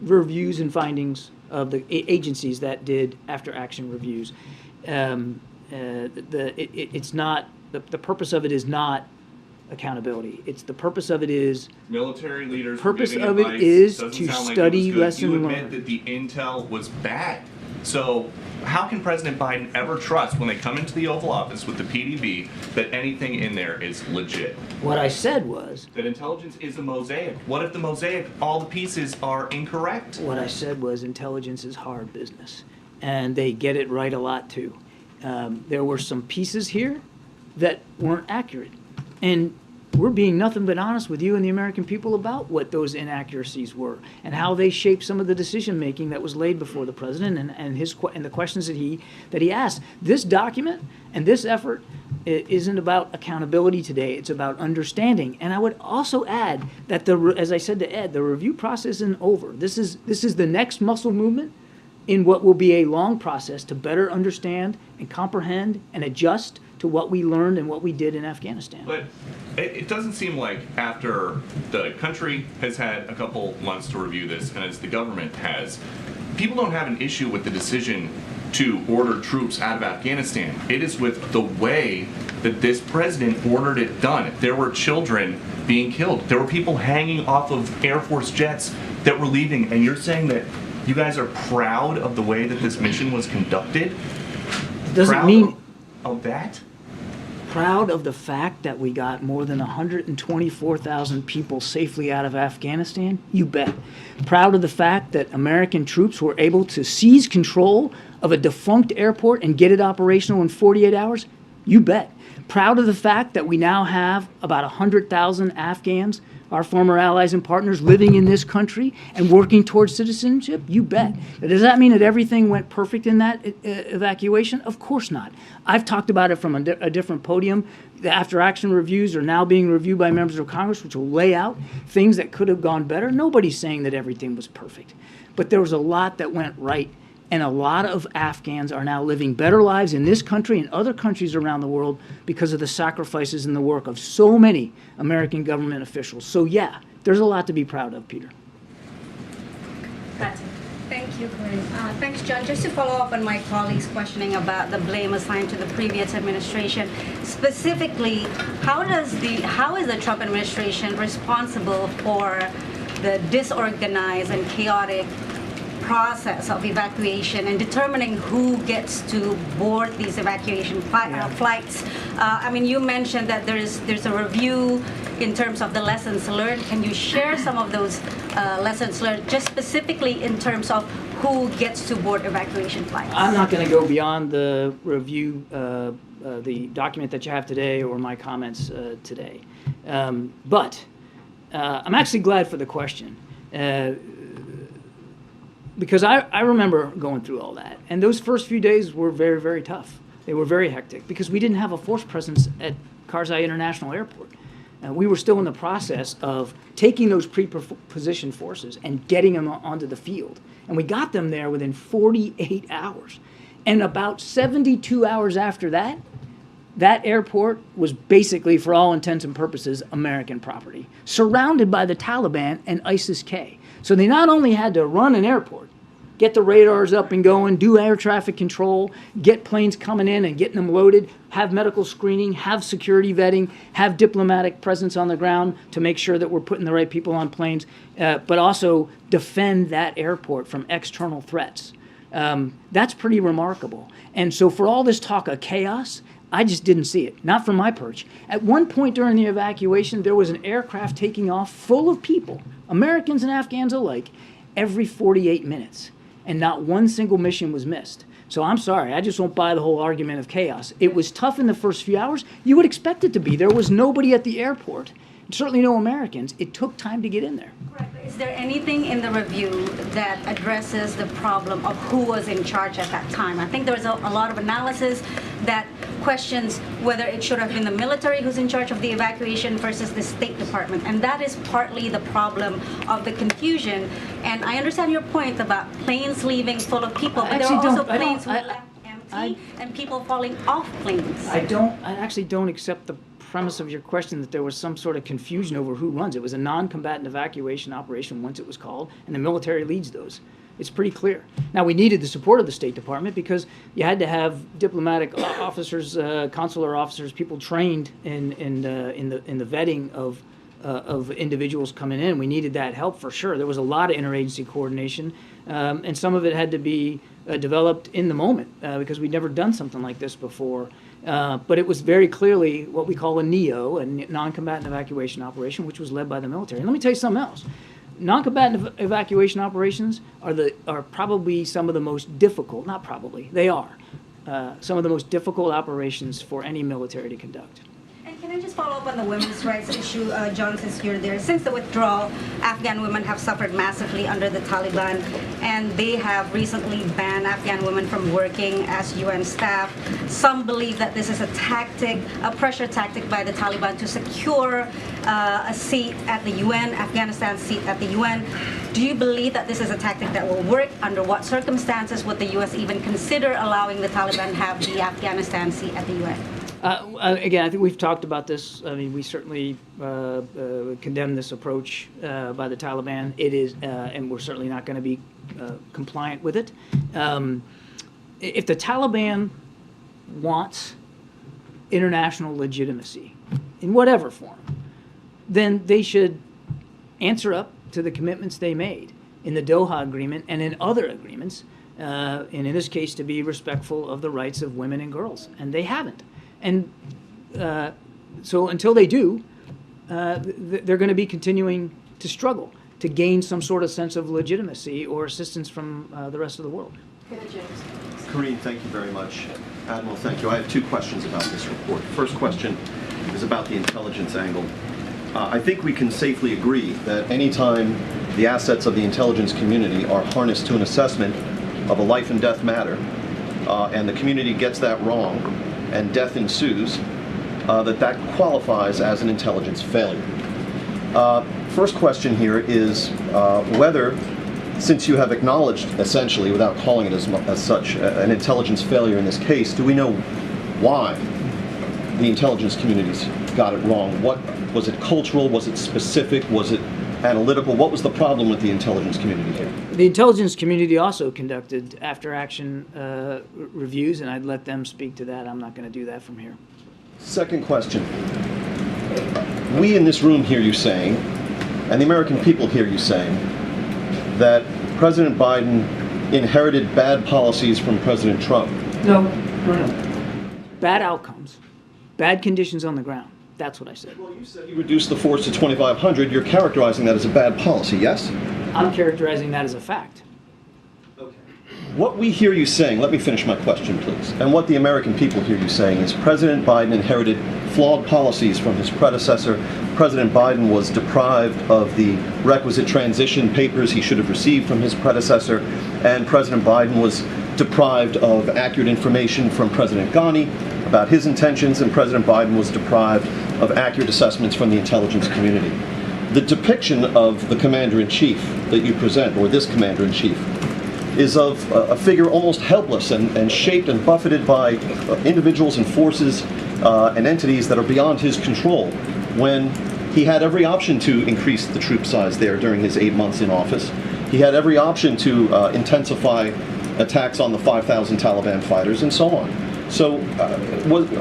reviews and findings of the agencies that did after-action reviews. It's not the purpose of it is not accountability. It's the purpose of it is Military leaders. Purpose giving of it advice. is Doesn't to sound like study it was good. lesson You admit learned. that the intel was bad. So how can President Biden ever trust when they come into the Oval Office with the PDB that anything in there is legit? What I said was, That intelligence is a mosaic. What if the mosaic, all the pieces are incorrect? what I said was intelligence is hard business, and they get it right a lot too. There were some pieces here that weren't accurate, and we're being nothing but honest with you and the American people about what those inaccuracies were and how they shaped some of the decision making that was laid before the president and the questions that he asked. This document and this effort isn't about accountability today. It's about understanding. And I would also add that as I said to Ed, the review process isn't over. This is the next muscle movement in what will be a long process to better understand and comprehend and adjust to what we learned and what we did in Afghanistan. But it doesn't seem like after the country has had a couple months to review this, and as the government has, people don't have an issue with the decision to order troops out of Afghanistan. It is with the way that this president ordered it done. There were children being killed. There were people hanging off of Air Force jets that were leaving, and you're saying that you guys are proud of the way that this mission was conducted? It doesn't Proud mean of that? proud of the fact that we got more than 124,000 people safely out of Afghanistan? You bet. Proud of the fact that American troops were able to seize control of a defunct airport and get it operational in 48 hours? You bet. Proud of the fact that we now have about 100,000 Afghans, our former allies and partners, living in this country and working towards citizenship? You bet. Does that mean that everything went perfect in that evacuation? Of course not. I've talked about it from a different podium. The after-action reviews are now being reviewed by members of Congress, which will lay out things that could have gone better. Nobody's saying that everything was perfect. But there was a lot that went right, and a lot of Afghans are now living better lives in this country and other countries around the world because of the sacrifices and the work of so many American government officials. So yeah, there's a lot to be proud of, Peter. That's it. Thank you, Karine. Thanks, John. Just to follow up on my colleague's questioning about the blame assigned to the previous administration, specifically, how is the Trump administration responsible for the disorganized and chaotic process of evacuation and determining who gets to board these evacuation flights? I mean, you mentioned that there's a review in terms of the lessons learned. Can you share some of those lessons learned, just specifically in terms of who gets to board evacuation flights? I'm not going to go beyond the review, the document that you have today, or my comments today. But I'm actually glad for the question. Because I remember going through all that. And those first few days were very, very tough. They were very hectic because we didn't have a force presence at Karzai International Airport. We were still in the process of taking those pre-positioned forces and getting them onto the field. And we got them there within 48 hours. And about 72 hours after that, that airport was basically, for all intents and purposes, American property, surrounded by the Taliban and ISIS-K. So they not only had to run an airport, get the radars up and going, do air traffic control, get planes coming in and getting them loaded, have medical screening, have security vetting, have diplomatic presence on the ground to make sure that we're putting the right people on planes, but also defend that airport from external threats. That's pretty remarkable. And so for all this talk of chaos, I just didn't see it, not from my perch. At one point during the evacuation, there was an aircraft taking off full of people, Americans and Afghans alike, every 48 minutes. And not one single mission was missed. So I'm sorry, I just won't buy the whole argument of chaos. It was tough in the first few hours. You would expect it to be. There was nobody at the airport, certainly no Americans. It took time to get in there. Is there anything in the review that addresses the problem of who was in charge at that time? I think there was a lot of analysis that questions whether it should have been the military who's in charge of the evacuation versus the State Department. And that is partly the problem of the confusion. And I understand your point about planes leaving full of people, but there are also planes who left empty and people falling off planes. I actually don't accept the premise of your question that there was some sort of confusion over who runs. It was a non-combatant evacuation operation once it was called, and the military leads those. It's pretty clear. Now, we needed the support of the State Department because you had to have diplomatic officers, consular officers, people trained in the vetting of individuals coming in. We needed that help for sure. There was a lot of interagency coordination, and some of it had to be developed in the moment because we'd never done something like this before. But it was very clearly what we call a NEO, a non-combatant evacuation operation, which was led by the military. And let me tell you something else. Non-combatant evacuation operations are probably some of the most difficult, not probably, they are, some of the most difficult operations for any military to conduct. And can I just follow up on the women's rights issue, John, since you're there? Since the withdrawal, Afghan women have suffered massively under the Taliban, and they have recently banned Afghan women from working as UN staff. Some believe that this is a tactic, a pressure tactic by the Taliban to secure a seat at the UN, Afghanistan's seat at the UN. Do you believe that this is a tactic that will work? Under what circumstances would the U.S. even consider allowing the Taliban have the Afghanistan seat at the UN? Again, I think we've talked about this. I mean, we certainly condemn this approach by the Taliban. It is, and we're certainly not going to be compliant with it. If the Taliban wants international legitimacy, in whatever form, then they should answer up to the commitments they made in the Doha Agreement and in other agreements, and in this case, to be respectful of the rights of women and girls, and they haven't. And so until they do, they're going to be continuing to struggle to gain some sort of sense of legitimacy or assistance from the rest of the world. Karine, thank you very much. Admiral, thank you. I have two questions about this report. First question is about the intelligence angle. I think we can safely agree that anytime the assets of the intelligence community are harnessed to an assessment of a life and death matter, and the community gets that wrong, and death ensues, that qualifies as an intelligence failure. First question here is whether, since you have acknowledged, essentially, without calling it as such, an intelligence failure in this case, do we know why the intelligence communities got it wrong? What was it cultural? Was it specific? Was it analytical? What was the problem with the intelligence community here? The intelligence community also conducted after-action reviews, and I'd let them speak to that. I'm not going to do that from here. Second question. We in this room hear you saying, and the American people hear you saying, that President Biden inherited bad policies from President Trump. No. Bad outcomes, bad conditions on the ground. That's what I said. Well, you said you reduced the force to 2,500. You're characterizing that as a bad policy, yes? I'm characterizing that as a fact. What we hear you saying, let me finish my question, please, and what the American people hear you saying is President Biden inherited flawed policies from his predecessor. President Biden was deprived of the requisite transition papers he should have received from his predecessor, and President Biden was deprived of accurate information from President Ghani about his intentions, and President Biden was deprived of accurate assessments from the intelligence community. The depiction of the commander-in-chief that you present, or this commander-in-chief, is of a figure almost helpless and shaped and buffeted by individuals and forces and entities that are beyond his control, when he had every option to increase the troop size there during his 8 months in office. He had every option to intensify attacks on the 5,000 Taliban fighters and so on. So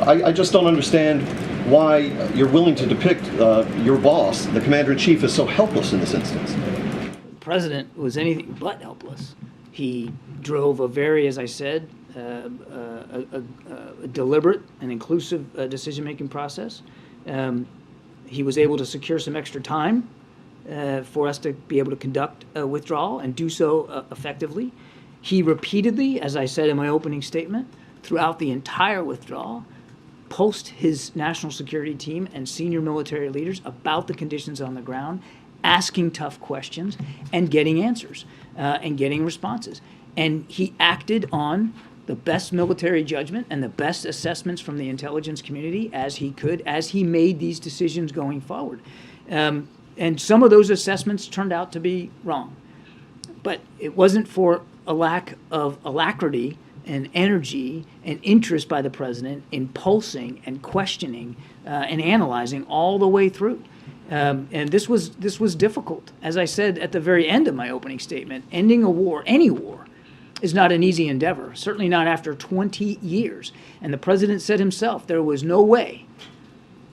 I just don't understand why you're willing to depict your boss, the commander-in-chief, as so helpless in this instance. The president was anything but helpless. He drove a very, as I said, a deliberate and inclusive decision-making process. He was able to secure some extra time for us to be able to conduct a withdrawal and do so effectively. He repeatedly, as I said in my opening statement, throughout the entire withdrawal, pulsed his national security team and senior military leaders about the conditions on the ground, asking tough questions and getting answers and getting responses. And he acted on the best military judgment and the best assessments from the intelligence community as he could, as he made these decisions going forward. And some of those assessments turned out to be wrong. But it wasn't for a lack of alacrity and energy and interest by the president in pulsing and questioning and analyzing all the way through. And this was difficult. As I said at the very end of my opening statement, ending a war, any war, is not an easy endeavor, certainly not after 20 years. And the president said himself there was no way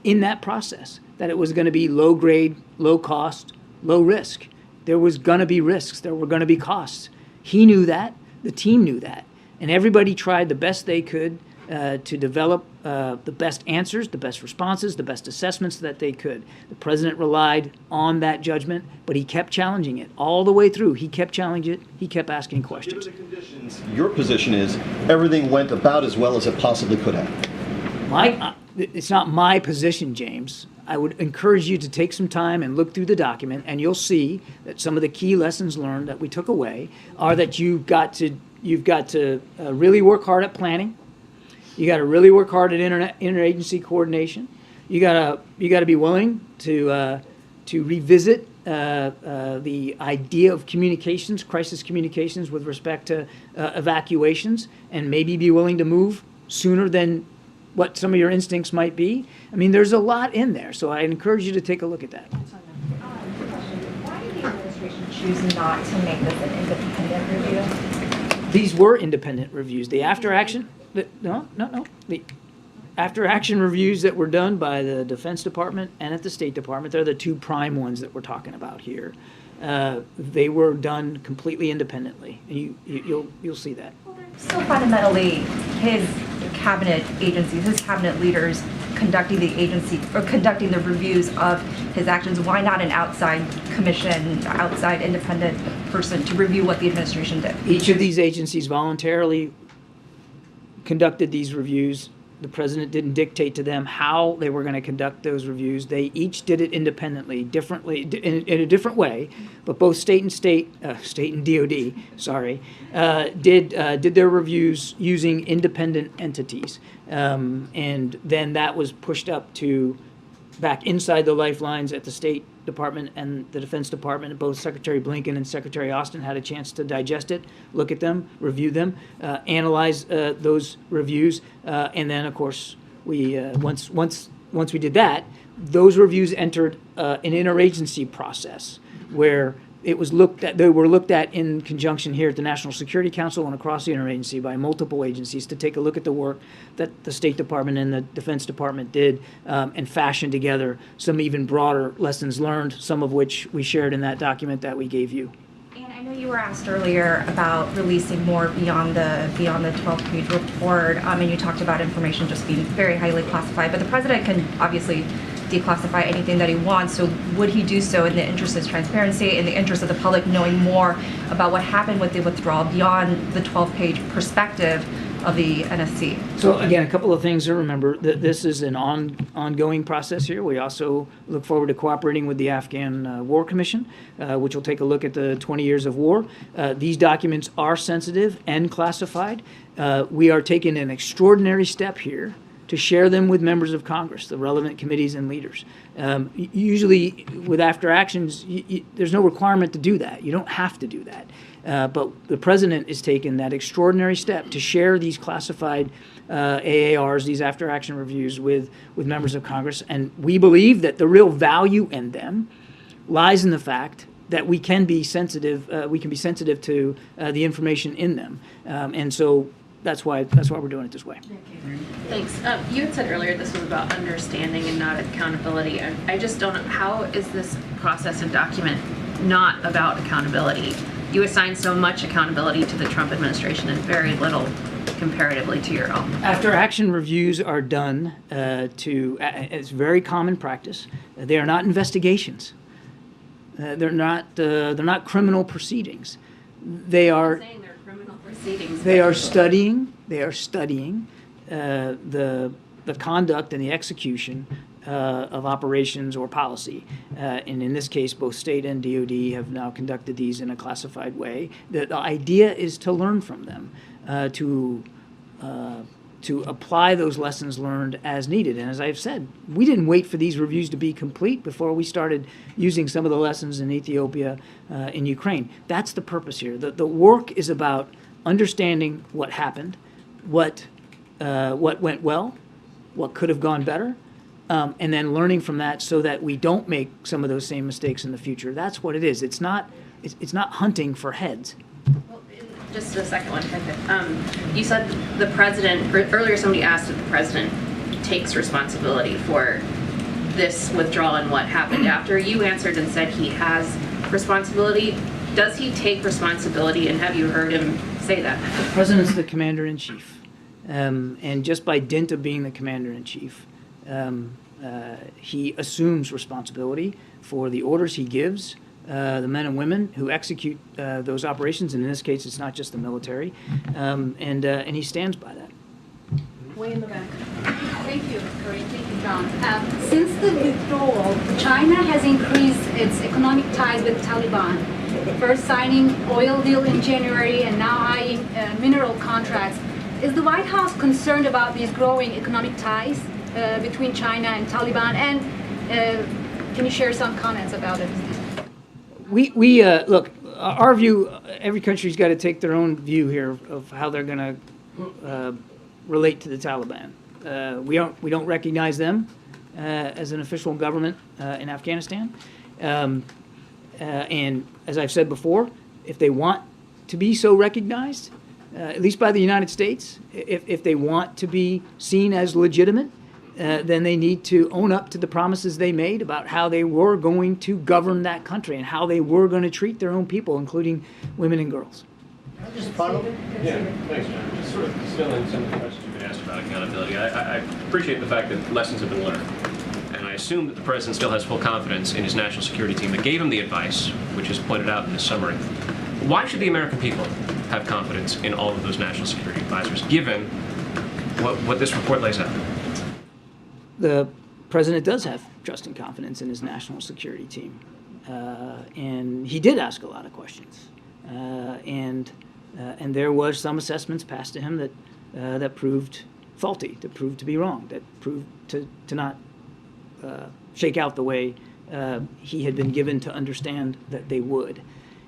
in that process that it was going to be low grade, low cost, low risk. There was going to be risks. There were going to be costs. He knew that. The team knew that. And everybody tried the best they could to develop the best answers, the best responses, the best assessments that they could. The president relied on that judgment, but he kept challenging it all the way through. He kept challenging it. He kept asking questions. Given the conditions, your position is everything went about as well as it possibly could have. It's not my position, James. I would encourage you to take some time and look through the document, and you'll see that some of the key lessons learned that we took away are that you've got to really work hard at planning. You got to really work hard at interagency coordination. You got to be willing to revisit the idea of communications, crisis communications with respect to evacuations, and maybe be willing to move sooner than what some of your instincts might be. I mean, there's a lot in there, so I encourage you to take a look at that. Why did the administration choose not to make this an independent review? These were independent reviews. The after-action, the after-action reviews that were done by the Defense Department and at the State Department, they're the two prime ones that we're talking about here. They were done completely independently. You'll see that. Well, they're still fundamentally his cabinet agencies, his cabinet leaders conducting the agency or conducting the reviews of his actions. Why not an outside commission, outside independent person to review what the administration did? Each of these agencies voluntarily conducted these reviews. The president didn't dictate to them how they were going to conduct those reviews. They each did it independently, differently, in a different way. But both state and DOD, did their reviews using independent entities, and then that was pushed up to back inside the lifelines at the State Department and the Defense Department. And both Secretary Blinken and Secretary Austin had a chance to digest it, look at them, review them, analyze those reviews, and then, of course, we once we did that, those reviews entered an interagency process where it was looked at. They were looked at in conjunction here at the National Security Council and across the interagency by multiple agencies to take a look at the work that the State Department and the Defense Department did and fashion together some even broader lessons learned, some of which we shared in that document that we gave you. And I know you were asked earlier about releasing more beyond the 12-page report, and you talked about information just being very highly classified. But the president can obviously declassify anything that he wants. So would he do so in the interest of transparency, in the interest of the public knowing more about what happened with the withdrawal beyond the 12-page perspective of the NSC? So again, a couple of things to remember. That this is an ongoing process here. We also look forward to cooperating with the Afghan War Commission, which will take a look at the 20 years of war. These documents are sensitive and classified. We are taking an extraordinary step here to share them with members of Congress, the relevant committees and leaders. Usually with after actions, there's no requirement to do that. You don't have to do that. But the president is taking that extraordinary step to share these classified AARs, these after action reviews with members of Congress. And we believe that the real value in them lies in the fact that we can be sensitive to the information in them. And so that's why we're doing it this way. Thanks. You had said earlier this was about understanding and not accountability. I just don't know, how is this process and document not about accountability? You assign so much accountability to the Trump administration and very little comparatively to your own. After action reviews are done it's very common practice. They are not investigations. They're not criminal proceedings. They are. Saying they're criminal proceedings. They are studying. They are studying the conduct and the execution of operations or policy. And in this case, both state and DoD have now conducted these in a classified way. The idea is to learn from them, to apply those lessons learned as needed. And as I've said, we didn't wait for these reviews to be complete before we started using some of the lessons in Ethiopia, in Ukraine. That's the purpose here. The work is about understanding what happened, what went well, what could have gone better, and then learning from that so that we don't make some of those same mistakes in the future. That's what it is. It's not hunting for heads. Well, just the second one, if I could. You said the president, or earlier somebody asked if the president takes responsibility for this withdrawal and what happened after. You answered and said he has responsibility. Does he take responsibility, and have you heard him say that? The president's the commander-in-chief. And just by dint of being the commander-in-chief, he assumes responsibility for the orders he gives, the men and women who execute those operations, and in this case, it's not just the military, and he stands by that. Way in the back. Thank you, Karine. Thank you, John. Since the withdrawal, China has increased its economic ties with Taliban, first signing oil deal in January and now eyeing mineral contracts. Is the White House concerned about these growing economic ties between China and Taliban? And can you share some comments about it? We look, our view, every country's got to take their own view here of how they're going to relate to the Taliban. We don't recognize them as an official government in Afghanistan. And as I've said before, if they want to be so recognized, at least by the United States, if they want to be seen as legitimate, then they need to own up to the promises they made about how they were going to govern that country and how they were going to treat their own people, including women and girls. Just follow? Yeah, thanks, John. Just sort of distilling some of the questions you've been asked about accountability. I appreciate the fact that lessons have been learned. And I assume that the president still has full confidence in his national security team that gave him the advice, which is pointed out in this summary. Why should the American people have confidence in all of those national security advisors, given what this report lays out? The president does have trust and confidence in his national security team. And he did ask a lot of questions. And there was some assessments passed to him that proved faulty, that proved to be wrong, that proved to not shake out the way he had been given to understand that they would.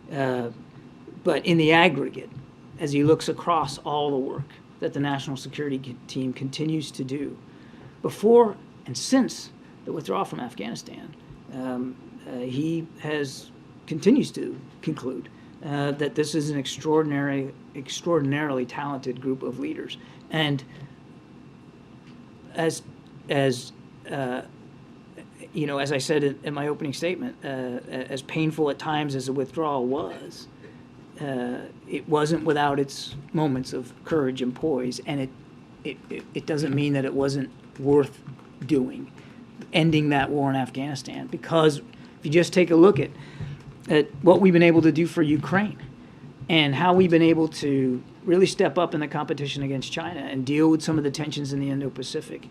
But in the aggregate, as he looks across all the work that the national security team continues to do, before and since the withdrawal from Afghanistan, he continues to conclude that this is an extraordinarily talented group of leaders. And as you know, as I said in my opening statement, as painful at times as the withdrawal was, it wasn't without its moments of courage and poise, and it doesn't mean that it wasn't worth doing. ending that war in Afghanistan. Because if you just take a look at what we've been able to do for Ukraine and how we've been able to really step up in the competition against China and deal with some of the tensions in the Indo-Pacific,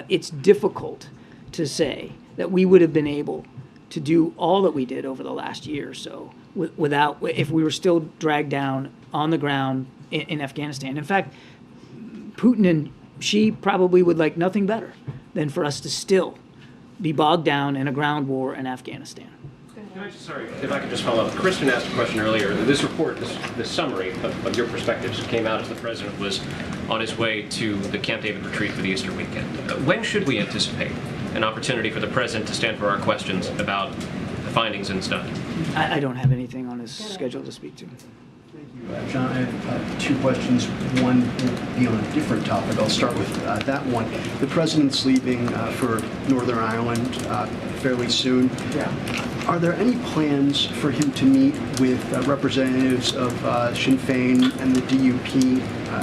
it's difficult to say that we would have been able to do all that we did over the last year or so if we were still dragged down on the ground in Afghanistan. In fact, Putin and Xi probably would like nothing better than for us to still be bogged down in a ground war in Afghanistan. Sorry, if I could just follow up. Kristen asked a question earlier. This report, this summary of your perspectives came out as the president was on his way to the Camp David retreat for the Easter weekend. When should we anticipate an opportunity for the president to stand for our questions about the findings and stuff? I don't have anything on his schedule to speak to. John, I have two questions. One will be on a different topic. I'll start with that one. The president's leaving for Northern Ireland fairly soon. Yeah. Are there any plans for him to meet with representatives of Sinn Féin and the DUP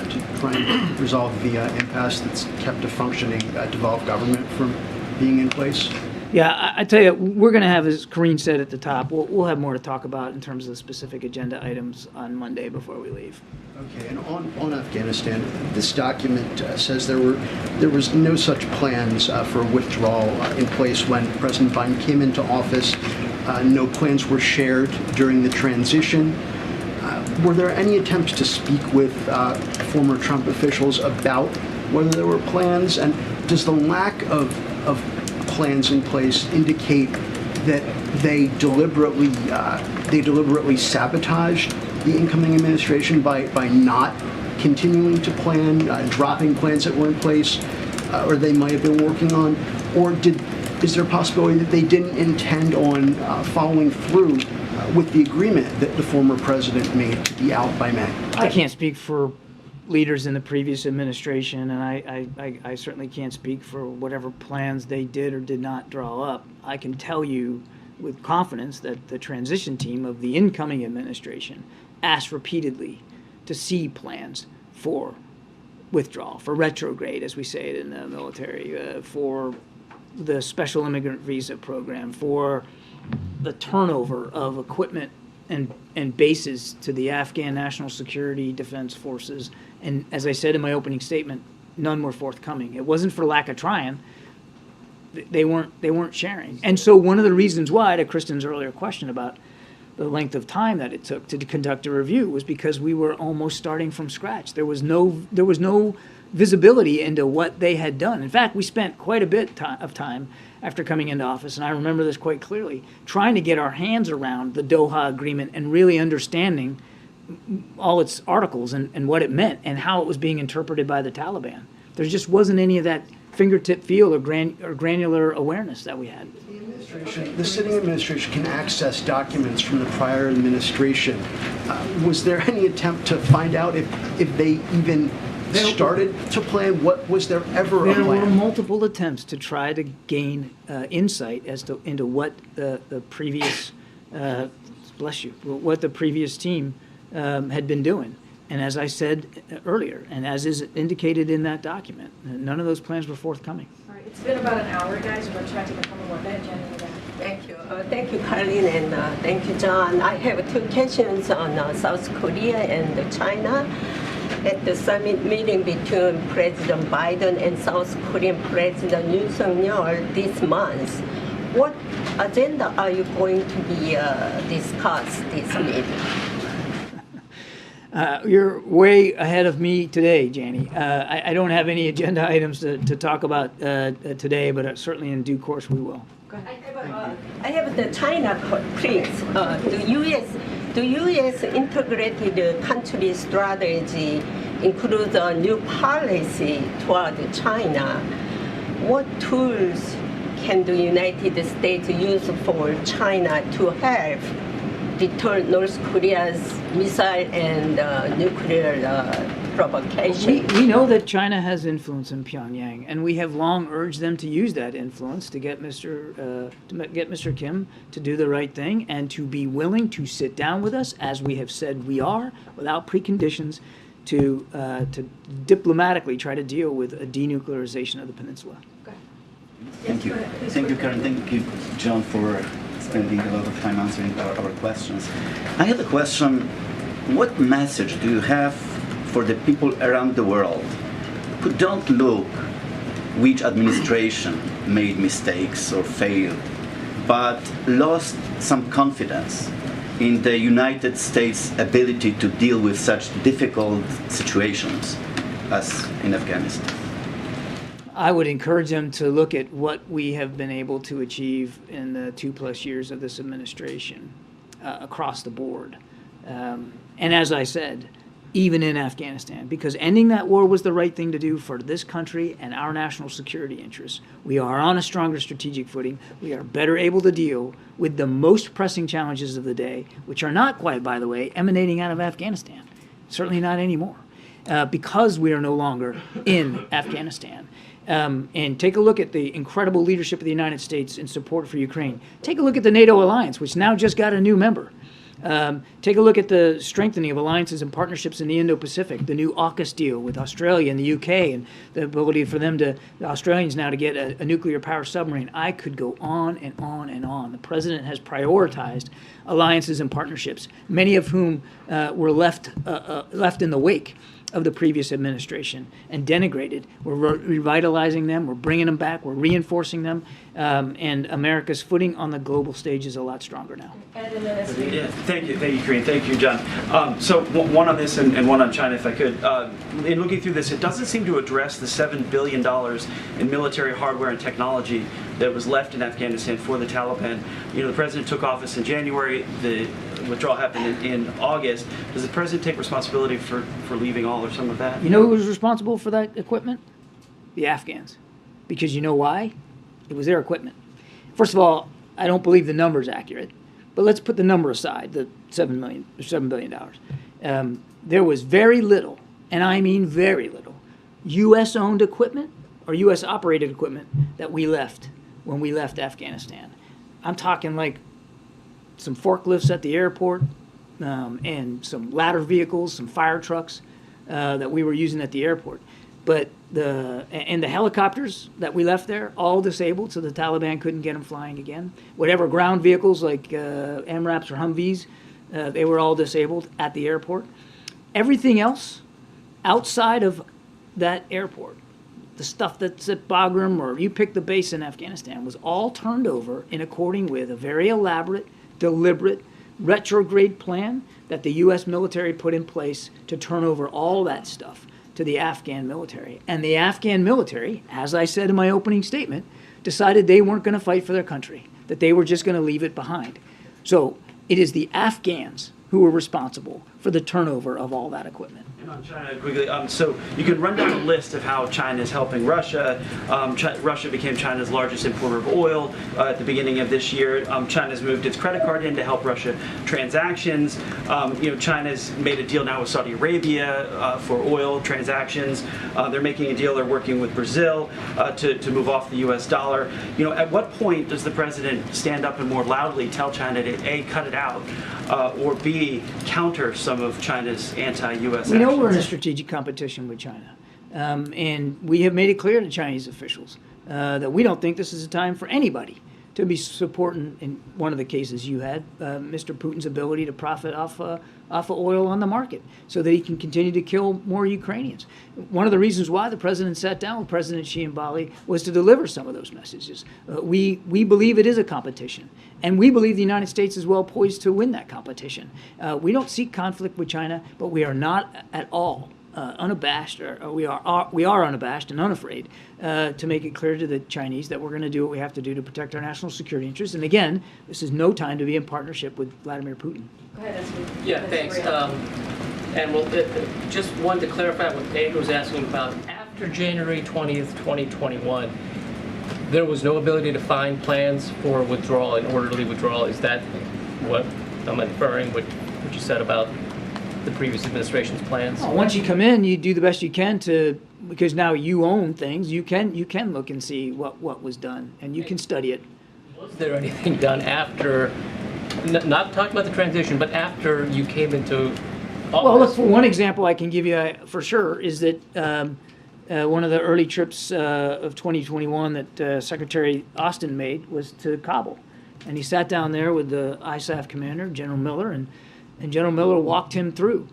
to try and resolve the impasse that's kept a functioning devolved government from being in place? Yeah, I tell you, we're going to have, as Karine said at the top, we'll have more to talk about in terms of the specific agenda items on Monday before we leave. Okay, and on Afghanistan, this document says there was no such plans for withdrawal in place when President Biden came into office. No plans were shared during the transition. Were there any attempts to speak with former Trump officials about whether there were plans? And does the lack of plans in place indicate that they deliberately sabotaged the incoming administration by not continuing to plan, dropping plans that were in place, or they might have been working on, or is there a possibility that they didn't intend on following through with the agreement that the former president made to be out by May? I can't speak for leaders in the previous administration, and I certainly can't speak for whatever plans they did or did not draw up. I can tell you with confidence that the transition team of the incoming administration asked repeatedly to see plans for withdrawal, for retrograde, as we say it in the military, for the special immigrant visa program, for the turnover of equipment and bases to the Afghan National Security Defense Forces. And as I said in my opening statement, none were forthcoming. It wasn't for lack of trying. They weren't sharing. And so one of the reasons why, to Kristen's earlier question about the length of time that it took to conduct a review, was because we were almost starting from scratch. There was no visibility into what they had done. In fact, we spent quite a bit of time after coming into office, and I remember this quite clearly, trying to get our hands around the Doha Agreement and really understanding all its articles and what it meant and how it was being interpreted by the Taliban. There just wasn't any of that fingertip feel or granular awareness that we had. The sitting administration can access documents from the prior administration. Was there any attempt to find out if they even started to plan? What was there ever a plan? There were multiple attempts to try to gain insight into what the previous what the previous team had been doing. And as I said earlier, and as is indicated in that document, none of those plans were forthcoming. All right, it's been about an hour, guys. We're going to try to become more bed, Jenny. Thank you. Thank you, Karine, and thank you, John. I have two questions on South Korea and China. At the summit meeting between President Biden and South Korean President Yoon Suk-yeol this month, what agenda are you going to be discussed this meeting? You're way ahead of me today, Janie. I don't have any agenda items to talk about today, but certainly in due course we will. I have the China, please. The U.S. integrated country strategy includes a new policy toward China. What tools can the United States use for China to help deter North Korea's missile and nuclear provocation? We know that China has influence in Pyongyang, and we have long urged them to use that influence to get Mr. Kim to do the right thing and to be willing to sit down with us, as we have said we are, without preconditions, to diplomatically try to deal with a denuclearization of the peninsula. Thank you. Thank you, Karen. Thank you, John, for spending a lot of time answering our questions. I have a question. What message do you have for the people around the world who don't look which administration made mistakes or failed, but lost some confidence in the United States' ability to deal with such difficult situations as in Afghanistan? I would encourage them to look at what we have been able to achieve in the 2+ years of this administration across the board. And as I said, even in Afghanistan, because ending that war was the right thing to do for this country and our national security interests. We are on a stronger strategic footing. We are better able to deal with the most pressing challenges of the day, which are not quite, by the way, emanating out of Afghanistan. Certainly not anymore, because we are no longer in Afghanistan. And take a look at the incredible leadership of the United States in support for Ukraine. Take a look at the NATO alliance, which now just got a new member. Take a look at the strengthening of alliances and partnerships in the Indo-Pacific, the new AUKUS deal with Australia and the UK, and the ability for them to, the Australians now, to get a nuclear power submarine. I could go on and on and on. The president has prioritized alliances and partnerships, many of whom were left in the wake of the previous administration and denigrated. We're revitalizing them, we're bringing them back, we're reinforcing them, and America's footing on the global stage is a lot stronger now. Yeah, thank you, Karine, thank you, John. So one on this and one on China, if I could. In looking through this, it doesn't seem to address the $7 billion in military hardware and technology that was left in Afghanistan for the Taliban. You know, the president took office in January, the withdrawal happened in August. Does the president take responsibility for leaving all or some of that? You know who was responsible for that equipment? The Afghans. Because you know why? It was their equipment. First of all, I don't believe the number is accurate, but let's put the number aside, the $7 billion. There was very little, and I mean very little, U.S.-owned equipment or U.S.-operated equipment that we left when we left Afghanistan. I'm talking like some forklifts at the airport, and some ladder vehicles, some fire trucks that we were using at the airport. But the helicopters that we left there, all disabled, so the Taliban couldn't get them flying again. Whatever ground vehicles like MRAPs or Humvees, they were all disabled at the airport. Everything else outside of that airport, the stuff that's at Bagram or you pick the base in Afghanistan, was all turned over in accordance with a very elaborate, deliberate, retrograde plan that the U.S. military put in place to turn over all that stuff to the Afghan military. And the Afghan military, as I said in my opening statement, decided they weren't going to fight for their country, that they were just going to leave it behind. So it is the Afghans who were responsible for the turnover of all that equipment. And on China, quickly, so you can run down a list of how China is helping Russia. Russia became China's largest importer of oil at the beginning of this year. China's moved its credit card in to help Russia transactions. China's made a deal now with Saudi Arabia for oil transactions. They're making a deal. They're working with Brazil to move off the U.S. dollar. At what point does the president stand up and more loudly tell China to A, cut it out, or B, counter some of China's anti-U.S. actions? We know we're in a strategic competition with China, and we have made it clear to Chinese officials that we don't think this is a time for anybody to be supporting, in one of the cases you had, Mr. Putin's ability to profit off of oil on the market so that he can continue to kill more Ukrainians. One of the reasons why the president sat down with President Xi in Bali was to deliver some of those messages. We believe it is a competition, and we believe the United States is well poised to win that competition. We don't seek conflict with China, but we are not at all unabashed, or we are unabashed and unafraid to make it clear to the Chinese that we're going to do what we have to do to protect our national security interests. And again, this is no time to be in partnership with Vladimir Putin. Go ahead, Yeah, thanks. And just wanted to clarify what Andrew was asking about. After January 20th, 2021, there was no ability to find plans for withdrawal and orderly withdrawal. Is that what I'm inferring, what you said about the previous administration's plans? Well, once you come in, you do the best you can because now you own things. You can look and see what was done, and you can study it. Was there anything done after, not talking about the transition, but after you came into office? Well, look, for one example I can give you for sure is that one of the early trips of 2021 that Secretary Austin made was to Kabul. And he sat down there with the ISAF commander, General Miller, and General Miller walked him through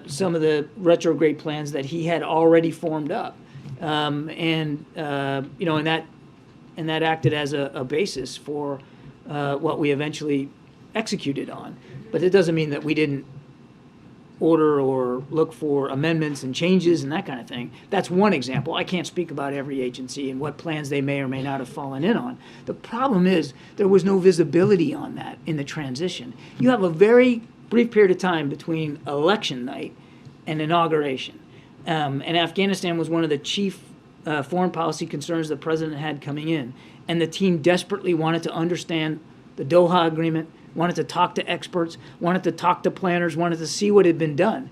some of the retrograde plans that he had already formed up. And that acted as a basis for what we eventually executed on. But it doesn't mean that we didn't order or look for amendments and changes and that kind of thing. That's one example. I can't speak about every agency and what plans they may or may not have fallen in on. The problem is there was no visibility on that in the transition. You have a very brief period of time between election night and inauguration. And Afghanistan was one of the chief foreign policy concerns the president had coming in. And the team desperately wanted to understand the Doha Agreement, wanted to talk to experts, wanted to talk to planners, wanted to see what had been done,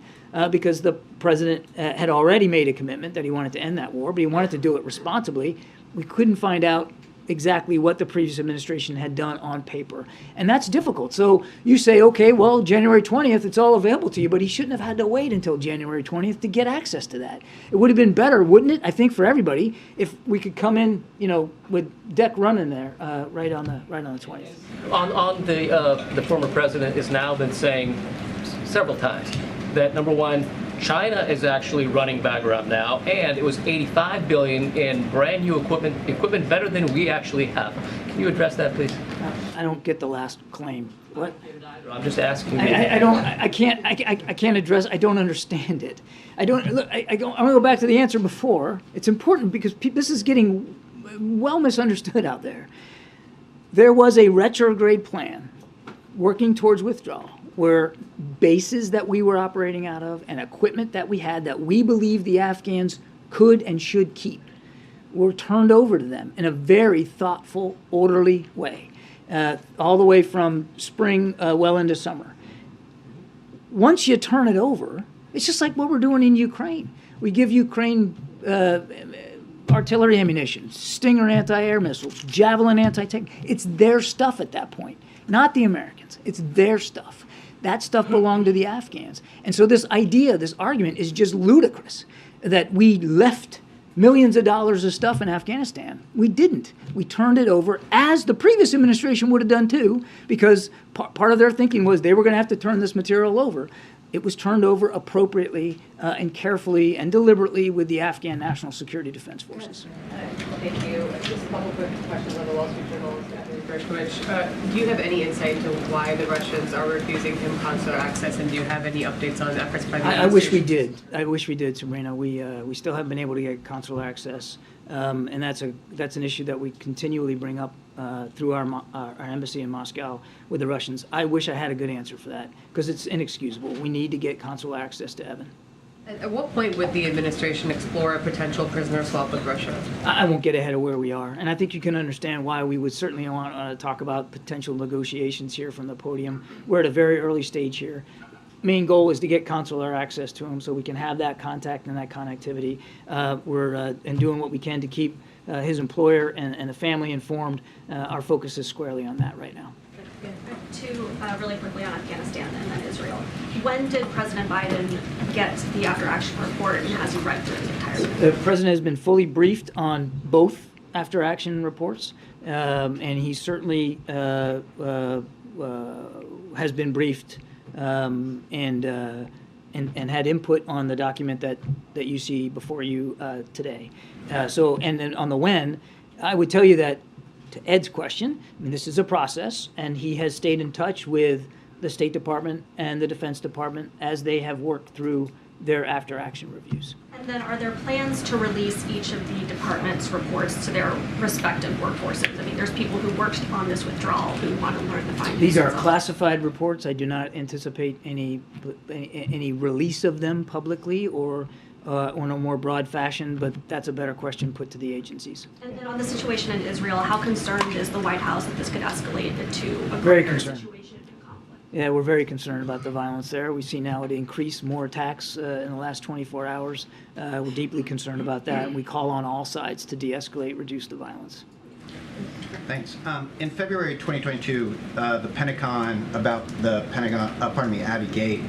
because the president had already made a commitment that he wanted to end that war, but he wanted to do it responsibly. We couldn't find out exactly what the previous administration had done on paper. And that's difficult. So you say, okay, well, January 20th, it's all available to you, but he shouldn't have had to wait until January 20th to get access to that. It would have been better, wouldn't it, I think, for everybody, if we could come in, with deck running there right on the 20th. On the former president has now been saying several times that, number one, China is actually running background now, and it was $85 billion in brand new equipment better than we actually have. Can you address that, please? I don't get the last claim. What? I'm just asking you. I can't address. I don't understand it. I'm gonna go back to the answer before. It's important because this is getting well misunderstood out there. There was a retrograde plan working towards withdrawal, where bases that we were operating out of and equipment that we had that we believe the Afghans could and should keep were turned over to them in a very thoughtful, orderly way, all the way from spring well into summer. Once you turn it over, it's just like what we're doing in Ukraine. We give Ukraine artillery ammunition, Stinger anti-air missiles, Javelin anti-tank. It's their stuff at that point, not the Americans. It's their stuff. That stuff belonged to the Afghans. And so this argument is just ludicrous, that we left millions of dollars of stuff in Afghanistan. We didn't. We turned it over, as the previous administration would have done too, because part of their thinking was they were going to have to turn this material over. It was turned over appropriately and carefully and deliberately with the Afghan National Security Defense Forces. Thank you. Just a couple quick questions on the Wall Street Journal's Catherine Gershkovich. Do you have any insight into why the Russians are refusing him consular access, and do you have any updates on efforts by the I wish we did. I wish we did, Sabrina. We still haven't been able to get consular access, and that's an issue that we continually bring up through our embassy in Moscow with the Russians. I wish I had a good answer for that, because it's inexcusable. We need to get consular access to Evan. At what point would the administration explore a potential prisoner swap with Russia? I won't get ahead of where we are, and I think you can understand why we would certainly want to talk about potential negotiations here from the podium. We're at a very early stage here. Main goal is to get consular access to him so we can have that contact and that connectivity. We're doing what we can to keep his employer and the family informed. Our focus is squarely on that right now. Two really quickly on Afghanistan and then Israel. When did President Biden get the after-action report, and has he read through the entire report? The president has been fully briefed on both after-action reports, and he certainly has been briefed and had input on the document that you see before you today. And then on the when, I would tell you that, to Ed's question, I mean, this is a process, and he has stayed in touch with the State Department and the Defense Department as they have worked through their after-action reviews. And then are there plans to release each of the department's reports to their respective workforces? I mean, there's people who worked on this withdrawal who want to learn the findings. These are classified reports. I do not anticipate any release of them publicly or in a more broad fashion, but that's a better question put to the agencies. And then on the situation in Israel, how concerned is the White House that this could escalate into a Very greater concerned. situation and conflict? Yeah, we're very concerned about the violence there. We see now it increased more attacks in the last 24 hours. We're deeply concerned about that, and we call on all sides to de-escalate, reduce the violence. Thanks. In February 2022, the Pentagon, about the Abbey Gate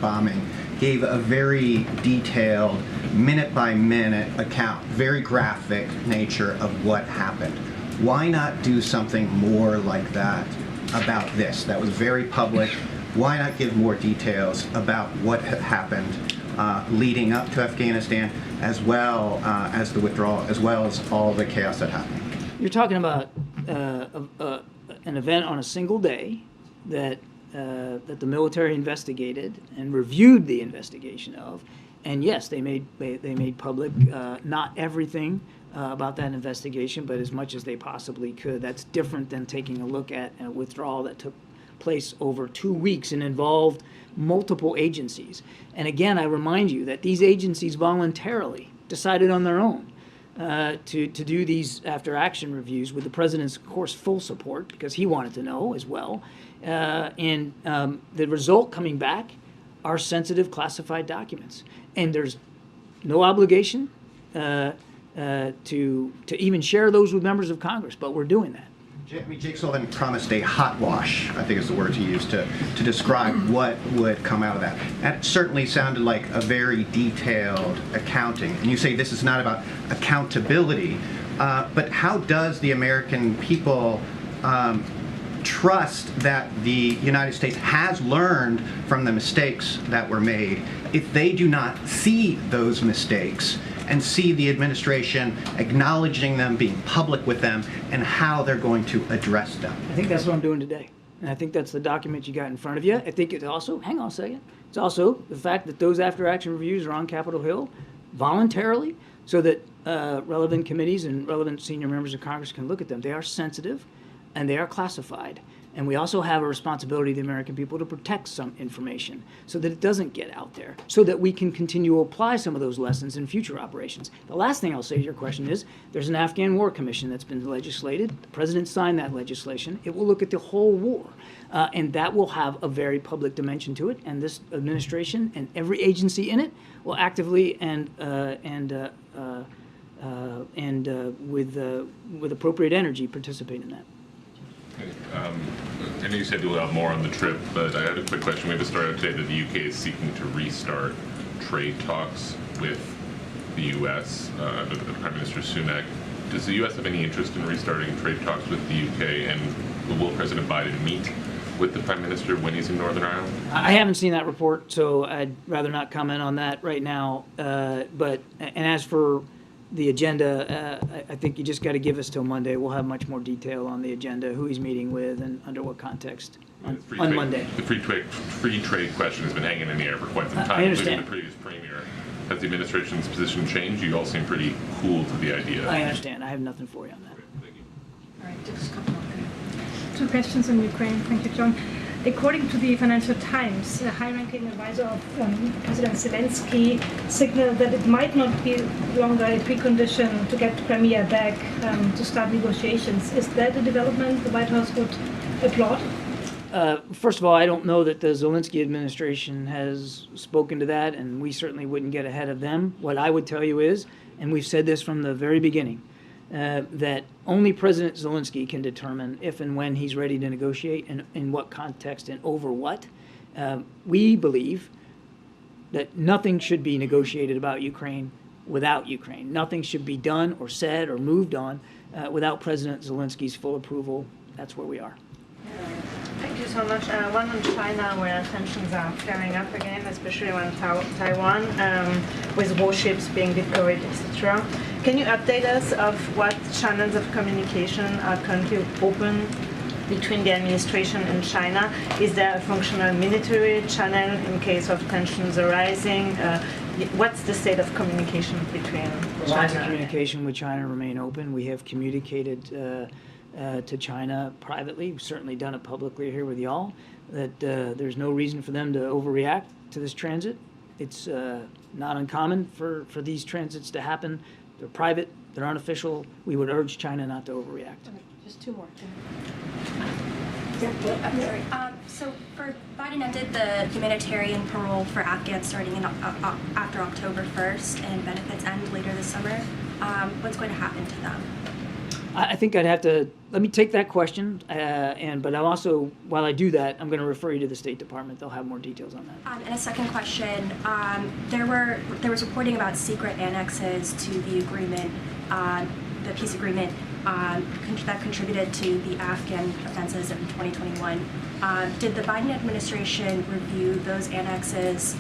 bombing, gave a very detailed, minute-by-minute account, very graphic nature of what happened. Why not do something more like that about this? That was very public. Why not give more details about what had happened leading up to Afghanistan, as well as the withdrawal, as well as all the chaos that happened? You're talking about an event on a single day that the military investigated and reviewed the investigation of, and yes, they made public not everything about that investigation, but as much as they possibly could. That's different than taking a look at a withdrawal that took place over 2 weeks and involved multiple agencies. And again, I remind you that these agencies voluntarily decided on their own to do these after-action reviews with the president's, of course, full support, because he wanted to know as well. And the result coming back are sensitive classified documents. And there's no obligation to even share those with members of Congress, but we're doing that. Jake Sullivan promised a hot wash, I think is the word he used to describe what would come out of that. That certainly sounded like a very detailed accounting. And you say this is not about accountability, but how does the American people trust that the United States has learned from the mistakes that were made if they do not see those mistakes and see the administration acknowledging them, being public with them, and how they're going to address them? I think that's what I'm doing today. And I think that's the document you got in front of you. I think it's also, hang on a second, it's also the fact that those after-action reviews are on Capitol Hill voluntarily so that relevant committees and relevant senior members of Congress can look at them. They are sensitive and they are classified. And we also have a responsibility to the American people to protect some information so that it doesn't get out there, so that we can continue to apply some of those lessons in future operations. The last thing I'll say to your question is there's an Afghan War Commission that's been legislated. The president signed that legislation. It will look at the whole war, and that will have a very public dimension to it. And this administration and every agency in it will actively and with appropriate energy participate in that. I know you said you'll have more on the trip, but I had a quick question. We have a story out today that the UK is seeking to restart trade talks with the US, under Prime Minister Sunak. Does the US have any interest in restarting trade talks with the UK, and will President Biden meet with the Prime Minister when he's in Northern Ireland? I haven't seen that report, so I'd rather not comment on that right now. And as for the agenda, I think you just got to give us till Monday. We'll have much more detail on the agenda, who he's meeting with, and under what context on Monday. The free trade question has been hanging in the air for quite some time, I understand. including the previous premier. Has the administration's position changed? You all seem pretty cool to the idea. I understand. I have nothing for you on that. All right, just a couple more. Two questions on Ukraine. Thank you, John. According to the Financial Times, a high-ranking advisor of President Zelensky signaled that it might not be longer a precondition to get Crimea back to start negotiations. Is that a development the White House would applaud? First of all, I don't know that the Zelensky administration has spoken to that, and we certainly wouldn't get ahead of them. What I would tell you is, and we've said this from the very beginning, that only President Zelensky can determine if and when he's ready to negotiate and in what context and over what. We believe that nothing should be negotiated about Ukraine without Ukraine. Nothing should be done or said or moved on without President Zelensky's full approval. That's where we are. Thank you so much. One on China, where tensions are flaring up again, especially on Taiwan, with warships being deployed, etc. Can you update us of what channels of communication are currently open between the administration and China? Is there a functional military channel in case of tensions arising? What's the state of communication between The lines of communication with China remain open. We have communicated to China privately. We've certainly done it publicly here with y'all, that there's no reason for them to overreact to this transit. It's not uncommon for these transits to happen. They're private, they're unofficial. We would urge China not to overreact. Just two more. I'm sorry. So Biden ended the humanitarian parole for Afghans starting after October 1st, and benefits end later this summer. What's going to happen to them? I think I'd have to, let me take that question, but I'm also, while I do that, I'm going to refer you to the State Department. They'll have more details on that. And a second question, there was reporting about secret annexes to the agreement, the peace agreement, that contributed to the Afghan offenses in 2021. Did the Biden administration review those annexes?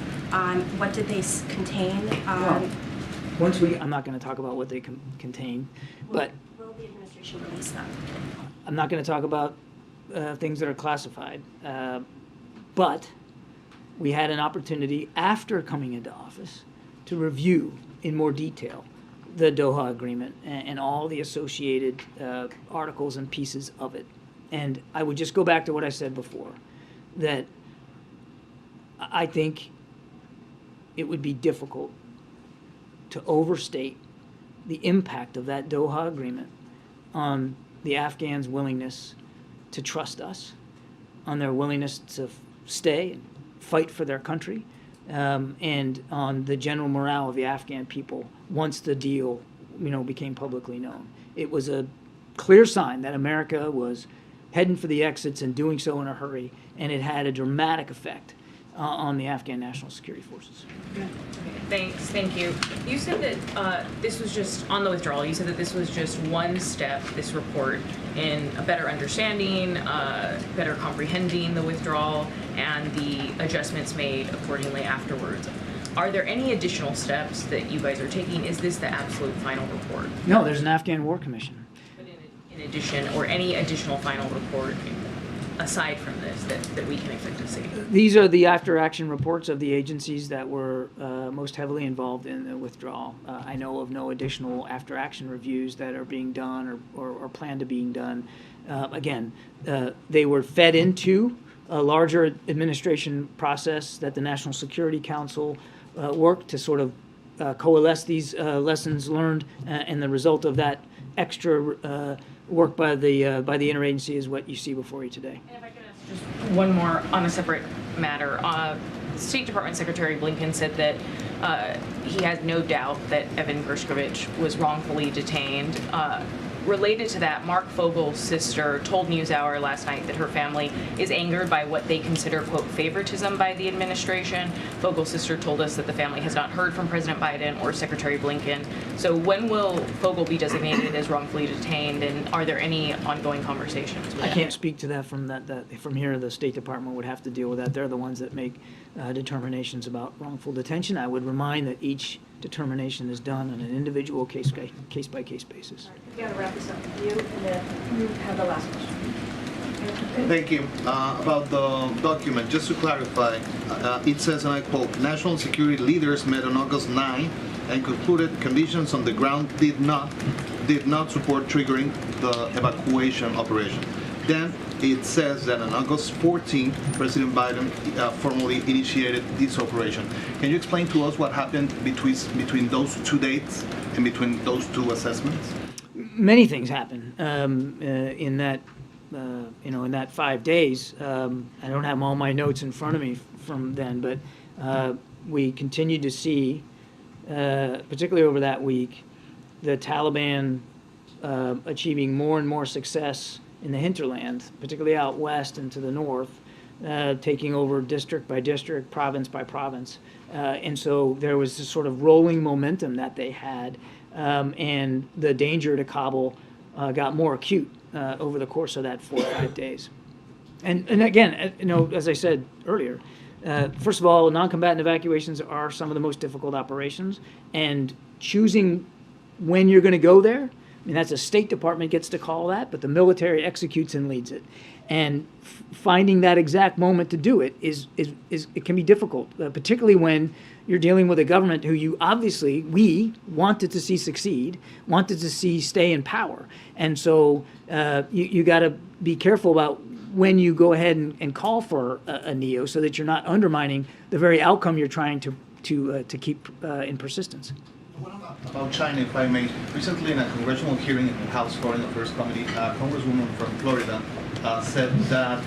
What did they contain? I'm not going to talk about what they contain, but Will the administration release them? I'm not going to talk about things that are classified. But we had an opportunity after coming into office to review in more detail the Doha Agreement and all the associated articles and pieces of it. And I would just go back to what I said before, that I think it would be difficult to overstate the impact of that Doha Agreement on the Afghans' willingness to trust us, on their willingness to stay and fight for their country, and on the general morale of the Afghan people once the deal, became publicly known. It was a clear sign that America was heading for the exits and doing so in a hurry, and it had a dramatic effect on the Afghan National Security Forces. Thank you. You said that this was just, on the withdrawal, you said that this was just one step, this report, in a better understanding, better comprehending the withdrawal, and the adjustments made accordingly afterwards. Are there any additional steps that you guys are taking? Is this the absolute final report? No, there's an Afghan War Commission. But in addition, or any additional final report aside from this that we can expect to see? These are the after-action reports of the agencies that were most heavily involved in the withdrawal. I know of no additional after-action reviews that are being done or planned to being done. Again, they were fed into a larger administration process that the National Security Council worked to sort of coalesce these lessons learned, and the result of that extra work by the interagency is what you see before you today. And if I could ask just one more on a separate matter. State Department Secretary Blinken said that he has no doubt that Evan Gershkovich was wrongfully detained. Related to that, Mark Fogel's sister told NewsHour last night that her family is angered by what they consider, quote, favoritism by the administration. Fogel's sister told us that the family has not heard from President Biden or Secretary Blinken. So when will Fogel be designated as wrongfully detained, and are there any ongoing conversations with I can't speak to that from here. The State Department would have to deal with that. They're the ones that make determinations about wrongful detention. I would remind that each determination is done on an individual case-by-case basis. We got to wrap this up with you, and then you have the last question. Thank you. About the document, just to clarify, it says, and I quote, national security leaders met on August 9 and concluded conditions on the ground did not support triggering the evacuation operation. Then it says that on August 14, President Biden formally initiated this operation. Can you explain to us what happened between those two dates and between those two assessments? Many things happen in that, in that 5 days. I don't have all my notes in front of me from then, but we continued to see, particularly over that week, the Taliban achieving more and more success in the hinterland, particularly out west and to the north, taking over district by district, province by province. And so there was this sort of rolling momentum that they had, and the danger to Kabul got more acute over the course of that 4 or 5 days. And again, as I said earlier, first of all, non-combatant evacuations are some of the most difficult operations, and choosing when you're going to go there, I mean, that's a State Department gets to call that, but the military executes and leads it. And finding that exact moment to do it is it can be difficult, particularly when you're dealing with a government who we wanted to see succeed, wanted to see stay in power. And so you got to be careful about when you go ahead and call for a NEO, so that you're not undermining the very outcome you're trying to keep in persistence. About China, if I may. Recently, in a congressional hearing in the House Foreign Affairs Committee, a congresswoman from Florida said that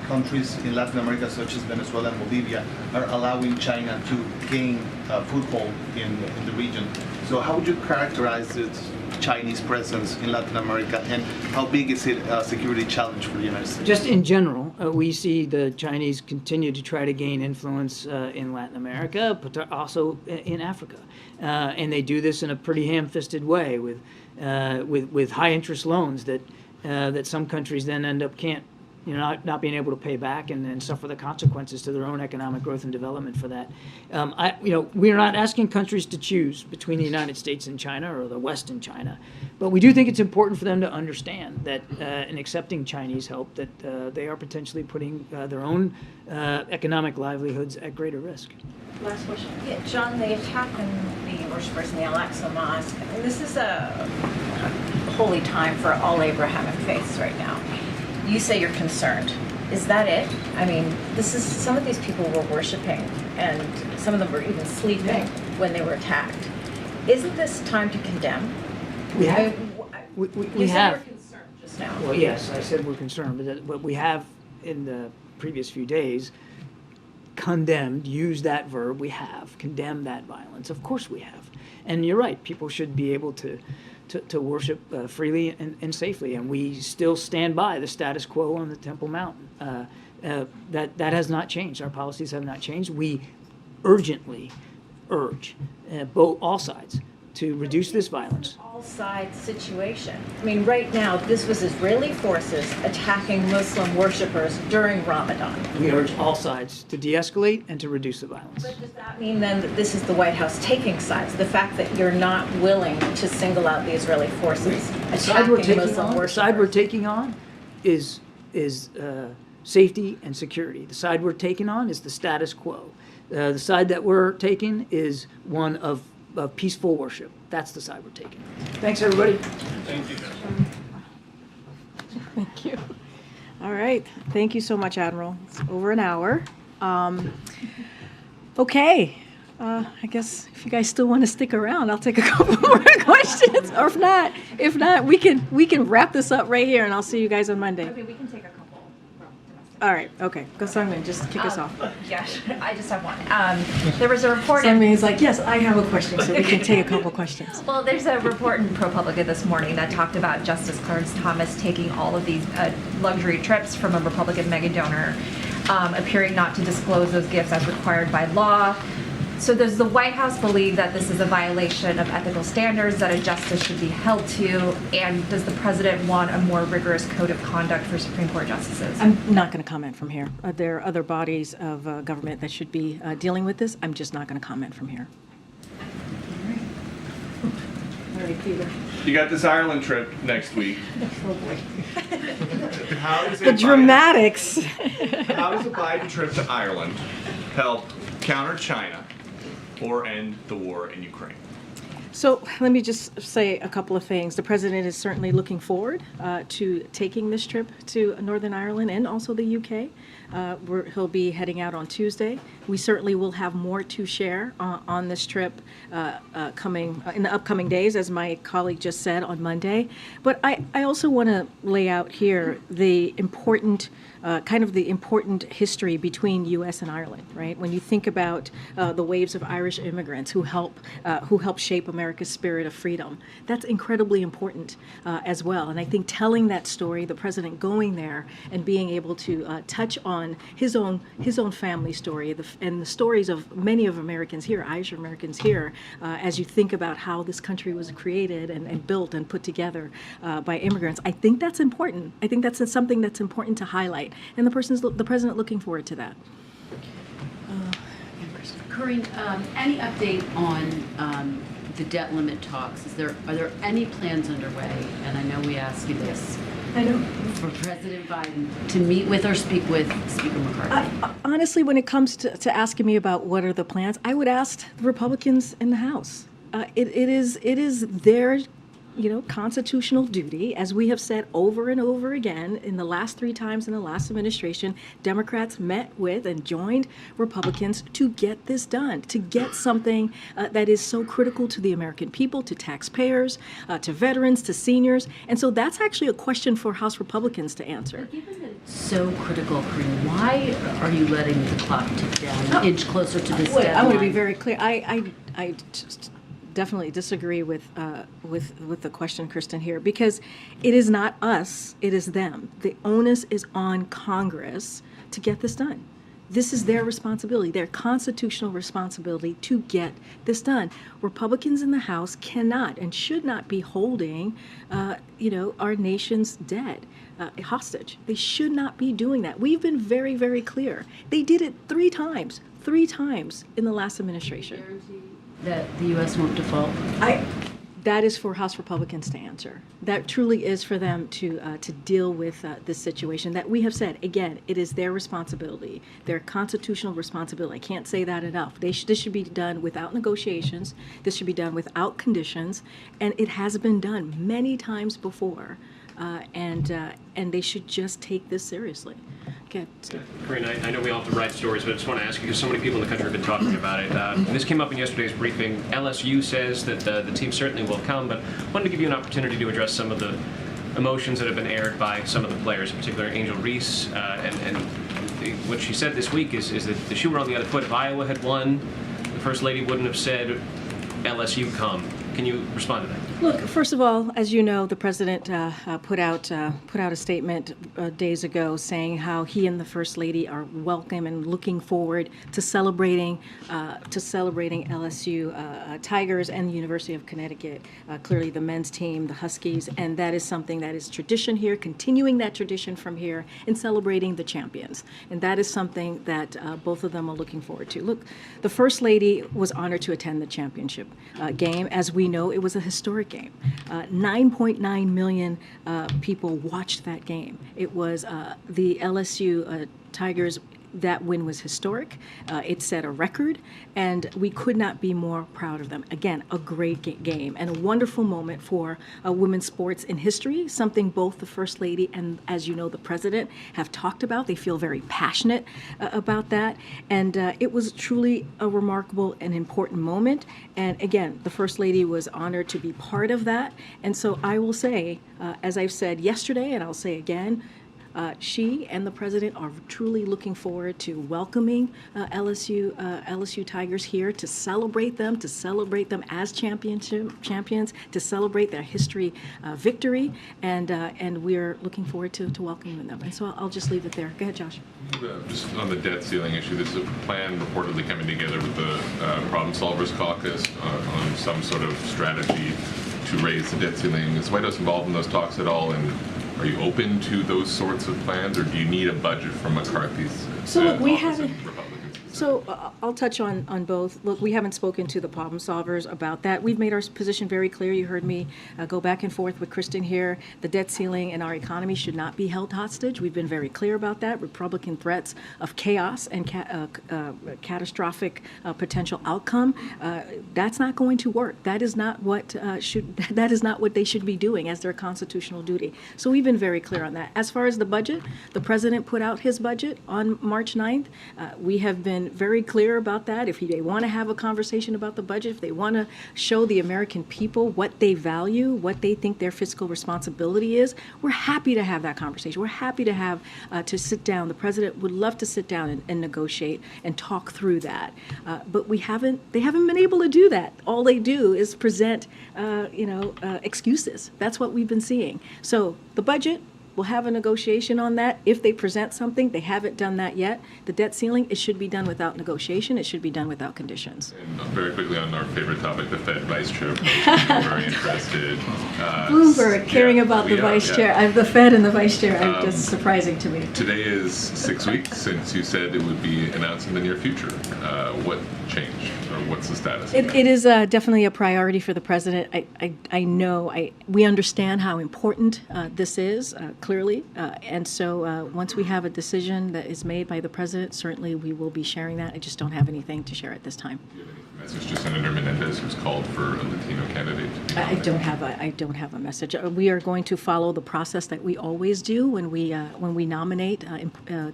countries in Latin America, such as Venezuela and Bolivia, are allowing China to gain foothold in the region. So how would you characterize its Chinese presence in Latin America, and how big is it a security challenge for the United States? Just in general, we see the Chinese continue to try to gain influence in Latin America, but also in Africa. And they do this in a pretty ham-fisted way with high interest loans that some countries then end up not being able to pay back and suffer the consequences to their own economic growth and development for that. We're not asking countries to choose between the United States and China or the West and China, but we do think it's important for them to understand that in accepting Chinese help, that they are potentially putting their own economic livelihoods at greater risk. Last question. Yeah, John, the attack on the worshippers in the Al-Aqsa Mosque, I mean, this is a holy time for all Abrahamic faiths right now. You say you're concerned. Is that it? I mean, some of these people were worshiping, and some of them were even sleeping when they were attacked. Isn't this time to condemn? We have. You said you were concerned just now. Well, yes, I said we're concerned, but we have in the previous few days condemned, used that verb, we have condemned that violence. Of course we have. And you're right, people should be able to worship freely and safely, and we still stand by the status quo on the Temple Mount. That has not changed. Our policies have not changed. We urgently urge all sides to reduce this violence. All-side situation. I mean, right now, this was Israeli forces attacking Muslim worshippers during Ramadan. We urge all sides to de-escalate and to reduce the violence. But does that mean then that this is the White House taking sides? The fact that you're not willing to single out the Israeli forces attacking Muslim worshippers? The side we're taking on is safety and security. The side we're taking on is the status quo. The side that we're taking is one of peaceful worship. That's the side we're taking. Thanks, everybody. Thank you. Thank you. All right. Thank you so much, Admiral. It's over an hour. Okay. I guess if you guys still want to stick around, I'll take a couple more questions. Or if not, we can wrap this up right here, and I'll see you guys on Monday. Okay, we can take a couple. All right. Okay. Go, Sungmin, just kick us off. Yes, I just have one. There was a report. Sungmin is like, yes, I have a question, so we can take a couple questions. Well, there's a report in ProPublica this morning that talked about Justice Clarence Thomas taking all of these luxury trips from a Republican mega donor, appearing not to disclose those gifts as required by law. So does the White House believe that this is a violation of ethical standards that a justice should be held to? And does the president want a more rigorous code of conduct for Supreme Court justices? I'm not going to comment from here. There are other bodies of government that should be dealing with this. I'm just not going to comment from here. All right, Peter. You got this Ireland trip next week. Oh, boy. The dramatics. How does a Biden trip to Ireland help counter China or end the war in Ukraine? So let me just say a couple of things. The president is certainly looking forward to taking this trip to Northern Ireland and also the UK. He'll be heading out on Tuesday. We certainly will have more to share on this trip coming in the upcoming days, as my colleague just said, on Monday. But I also want to lay out here the important important history between U.S. and Ireland, right? When you think about the waves of Irish immigrants who help shape America's spirit of freedom, that's incredibly important as well. And I think telling that story, the president going there and being able to touch on his own family story and the stories of many of Americans here, Irish Americans here, as you think about how this country was created and built and put together by immigrants, I think that's important. I think that's something that's important to highlight. And the president looking forward to that. Karine, any update on the debt limit talks? Are there any plans underway? And I know we asked you this. I know. For President Biden to meet with or speak with Speaker McCarthy? Honestly, when it comes to asking me about what are the plans, I would ask the Republicans in the House. It is their constitutional duty, as we have said over and over again in the last 3 times in the last administration. Democrats met with and joined Republicans to get this done, to get something that is so critical to the American people, to taxpayers, to veterans, to seniors. And so that's actually a question for House Republicans to answer. Given that it's so critical, Karine, why are you letting the clock tick down, inch closer to this deadline? I want to be very clear. I just definitely disagree with the question, Kristen, here, because it is not us, it is them. The onus is on Congress to get this done. This is their responsibility, their constitutional responsibility to get this done. Republicans in the House cannot and should not be holding, our nation's dead hostage. They should not be doing that. We've been very, very clear. They did it 3 times in the last administration. That the U.S. won't default? That is for House Republicans to answer. That truly is for them to deal with this situation that we have said, again, it is their responsibility, their constitutional responsibility. I can't say that enough. This should be done without negotiations. This should be done without conditions. And it has been done many times before. And they should just take this seriously. Okay. Karine, I know we all have to write stories, but I just want to ask you, because so many people in the country have been talking about it. This came up in yesterday's briefing. LSU says that the team certainly will come, but I wanted to give you an opportunity to address some of the emotions that have been aired by some of the players, in particular Angel Reese. And what she said this week is that if she were on the other foot, if Iowa had won, the First Lady wouldn't have said, LSU come. Can you respond to that? Look, first of all, as you know, the president put out a statement days ago saying how he and the First Lady are welcome and looking forward to celebrating LSU Tigers and the University of Connecticut. Clearly, the men's team, the Huskies, and that is something that is tradition here, continuing that tradition from here and celebrating the champions. And that is something that both of them are looking forward to. Look, the First Lady was honored to attend the championship game. As we know, it was a historic game. 9.9 million people watched that game. It was the LSU Tigers. That win was historic. It set a record, and we could not be more proud of them. Again, a great game and a wonderful moment for women's sports in history, something both the First Lady and, as you know, the President have talked about. They feel very passionate about that, and it was truly a remarkable and important moment. And again, the First Lady was honored to be part of that. And so I will say, as I've said yesterday, and I'll say again, she and the president are truly looking forward to welcoming LSU Tigers here to celebrate them as champions, to celebrate their history victory, and we're looking forward to welcoming them. And so I'll just leave it there. Go ahead, Josh. Just on the debt ceiling issue, there's a plan reportedly coming together with the Problem Solvers Caucus on some sort of strategy to raise the debt ceiling. Is the White House involved in those talks at all? And are you open to those sorts of plans, or do you need a budget from McCarthy's? So look, we haven't. So I'll touch on both. Look, we haven't spoken to the problem solvers about that. We've made our position very clear. You heard me go back and forth with Kristen here. The debt ceiling in our economy should not be held hostage. We've been very clear about that. Republican threats of chaos and catastrophic potential outcome. That's not going to work. That is not what That is not what they should be doing as their constitutional duty. So we've been very clear on that. As far as the budget, the president put out his budget on March 9th. We have been very clear about that. If they want to have a conversation about the budget, if they want to show the American people what they value, what they think their fiscal responsibility is, we're happy to have that conversation. We're happy to have to sit down. The president would love to sit down and negotiate and talk through that. But they haven't been able to do that. All they do is present, excuses. That's what we've been seeing. So the budget, we'll have a negotiation on that. If they present something, they haven't done that yet. The debt ceiling, it should be done without negotiation. It should be done without conditions. And very quickly on our favorite topic, the Fed vice chair. We're very interested. Bloomberg caring about the vice chair. The Fed and the vice chair. Just surprising to me. Today is 6 weeks since you said it would be announced in the near future. What changed, or what's the status? It is definitely a priority for the president. I know. We understand how important this is. Clearly, and so once we have a decision that is made by the president, certainly we will be sharing that. I just don't have anything to share at this time. Do you have any Message to Senator Menendez, who's called for a Latino candidate to be I don't have a message. We are going to follow the process that we always do when we nominate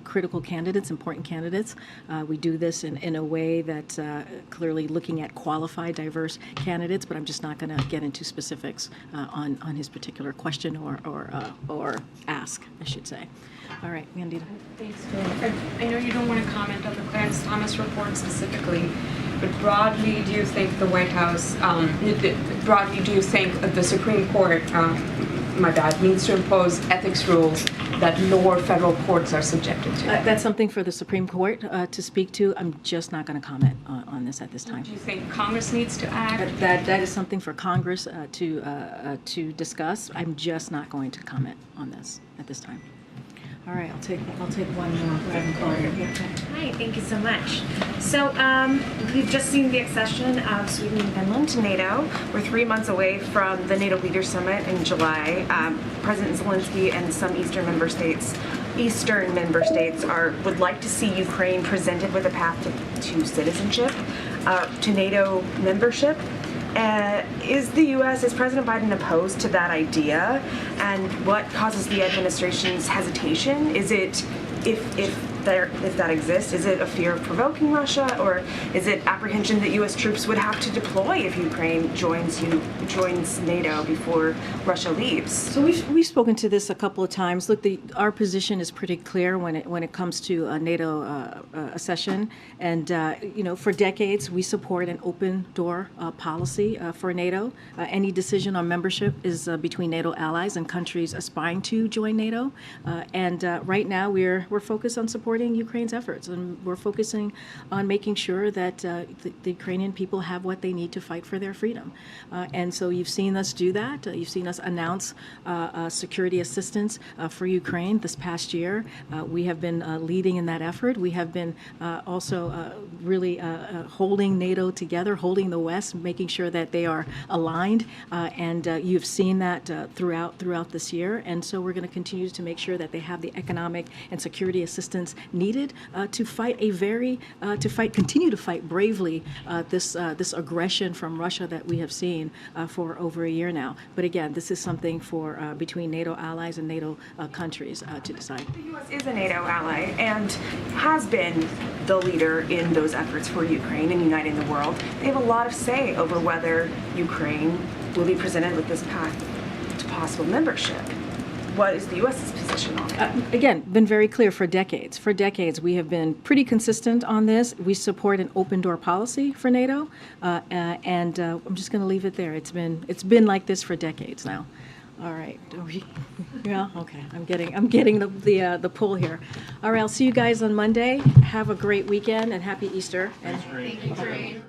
critical candidates, important candidates. We do this in a way that's clearly looking at qualified, diverse candidates. But I'm just not going to get into specifics on his particular question or ask, I should say. All right, Mandita. Thanks, Jill. I know you don't want to comment on the Clarence Thomas report specifically, but broadly, do you think the White House, broadly, do you think the Supreme Court, needs to impose ethics rules that lower federal courts are subjected to? That's something for the Supreme Court to speak to. I'm just not going to comment on this at this time. Do you think Congress needs to act? That is something for Congress to discuss. I'm just not going to comment on this at this time. All right, I'll take one more. Hi, thank you so much. So we've just seen the accession of Sweden and Finland to NATO. We're 3 months away from the NATO Leaders Summit in July. President Zelensky and some Eastern member states would like to see Ukraine presented with a path to citizenship, to NATO membership. Is President Biden opposed to that idea? And what causes the administration's hesitation? Is it, if that exists, is it a fear of provoking Russia, or is it apprehension that U.S. troops would have to deploy if Ukraine joins NATO before Russia leaves? So we've spoken to this a couple of times. Look, our position is pretty clear when it comes to NATO accession, and for decades we support an open door policy for NATO. Any decision on membership is between NATO allies and countries aspiring to join NATO, and right now we're focused on supporting Ukraine's efforts, and we're focusing on making sure that the Ukrainian people have what they need to fight for their freedom. And so you've seen us do that. You've seen us announce security assistance for Ukraine this past year. We have been leading in that effort. We have been also really holding NATO together, holding the West, making sure that they are aligned. And you've seen that throughout this year. And so we're going to continue to make sure that they have the economic and security assistance needed to continue to fight bravely this aggression from Russia that we have seen for over a year now. But again, this is something for between NATO allies and NATO countries to decide. The U.S. is a NATO ally and has been the leader in those efforts for Ukraine and uniting the world. They have a lot of say over whether Ukraine will be presented with this path to possible membership. What is the U.S.'s position on it? Again, been very clear for decades. For decades, we have been pretty consistent on this. We support an open door policy for NATO, and I'm just going to leave it there. It's been like this for decades now. All right. Yeah. Okay. I'm getting the pull here. All right. I'll see you guys on Monday. Have a great weekend and happy Easter. Thank you, Karine.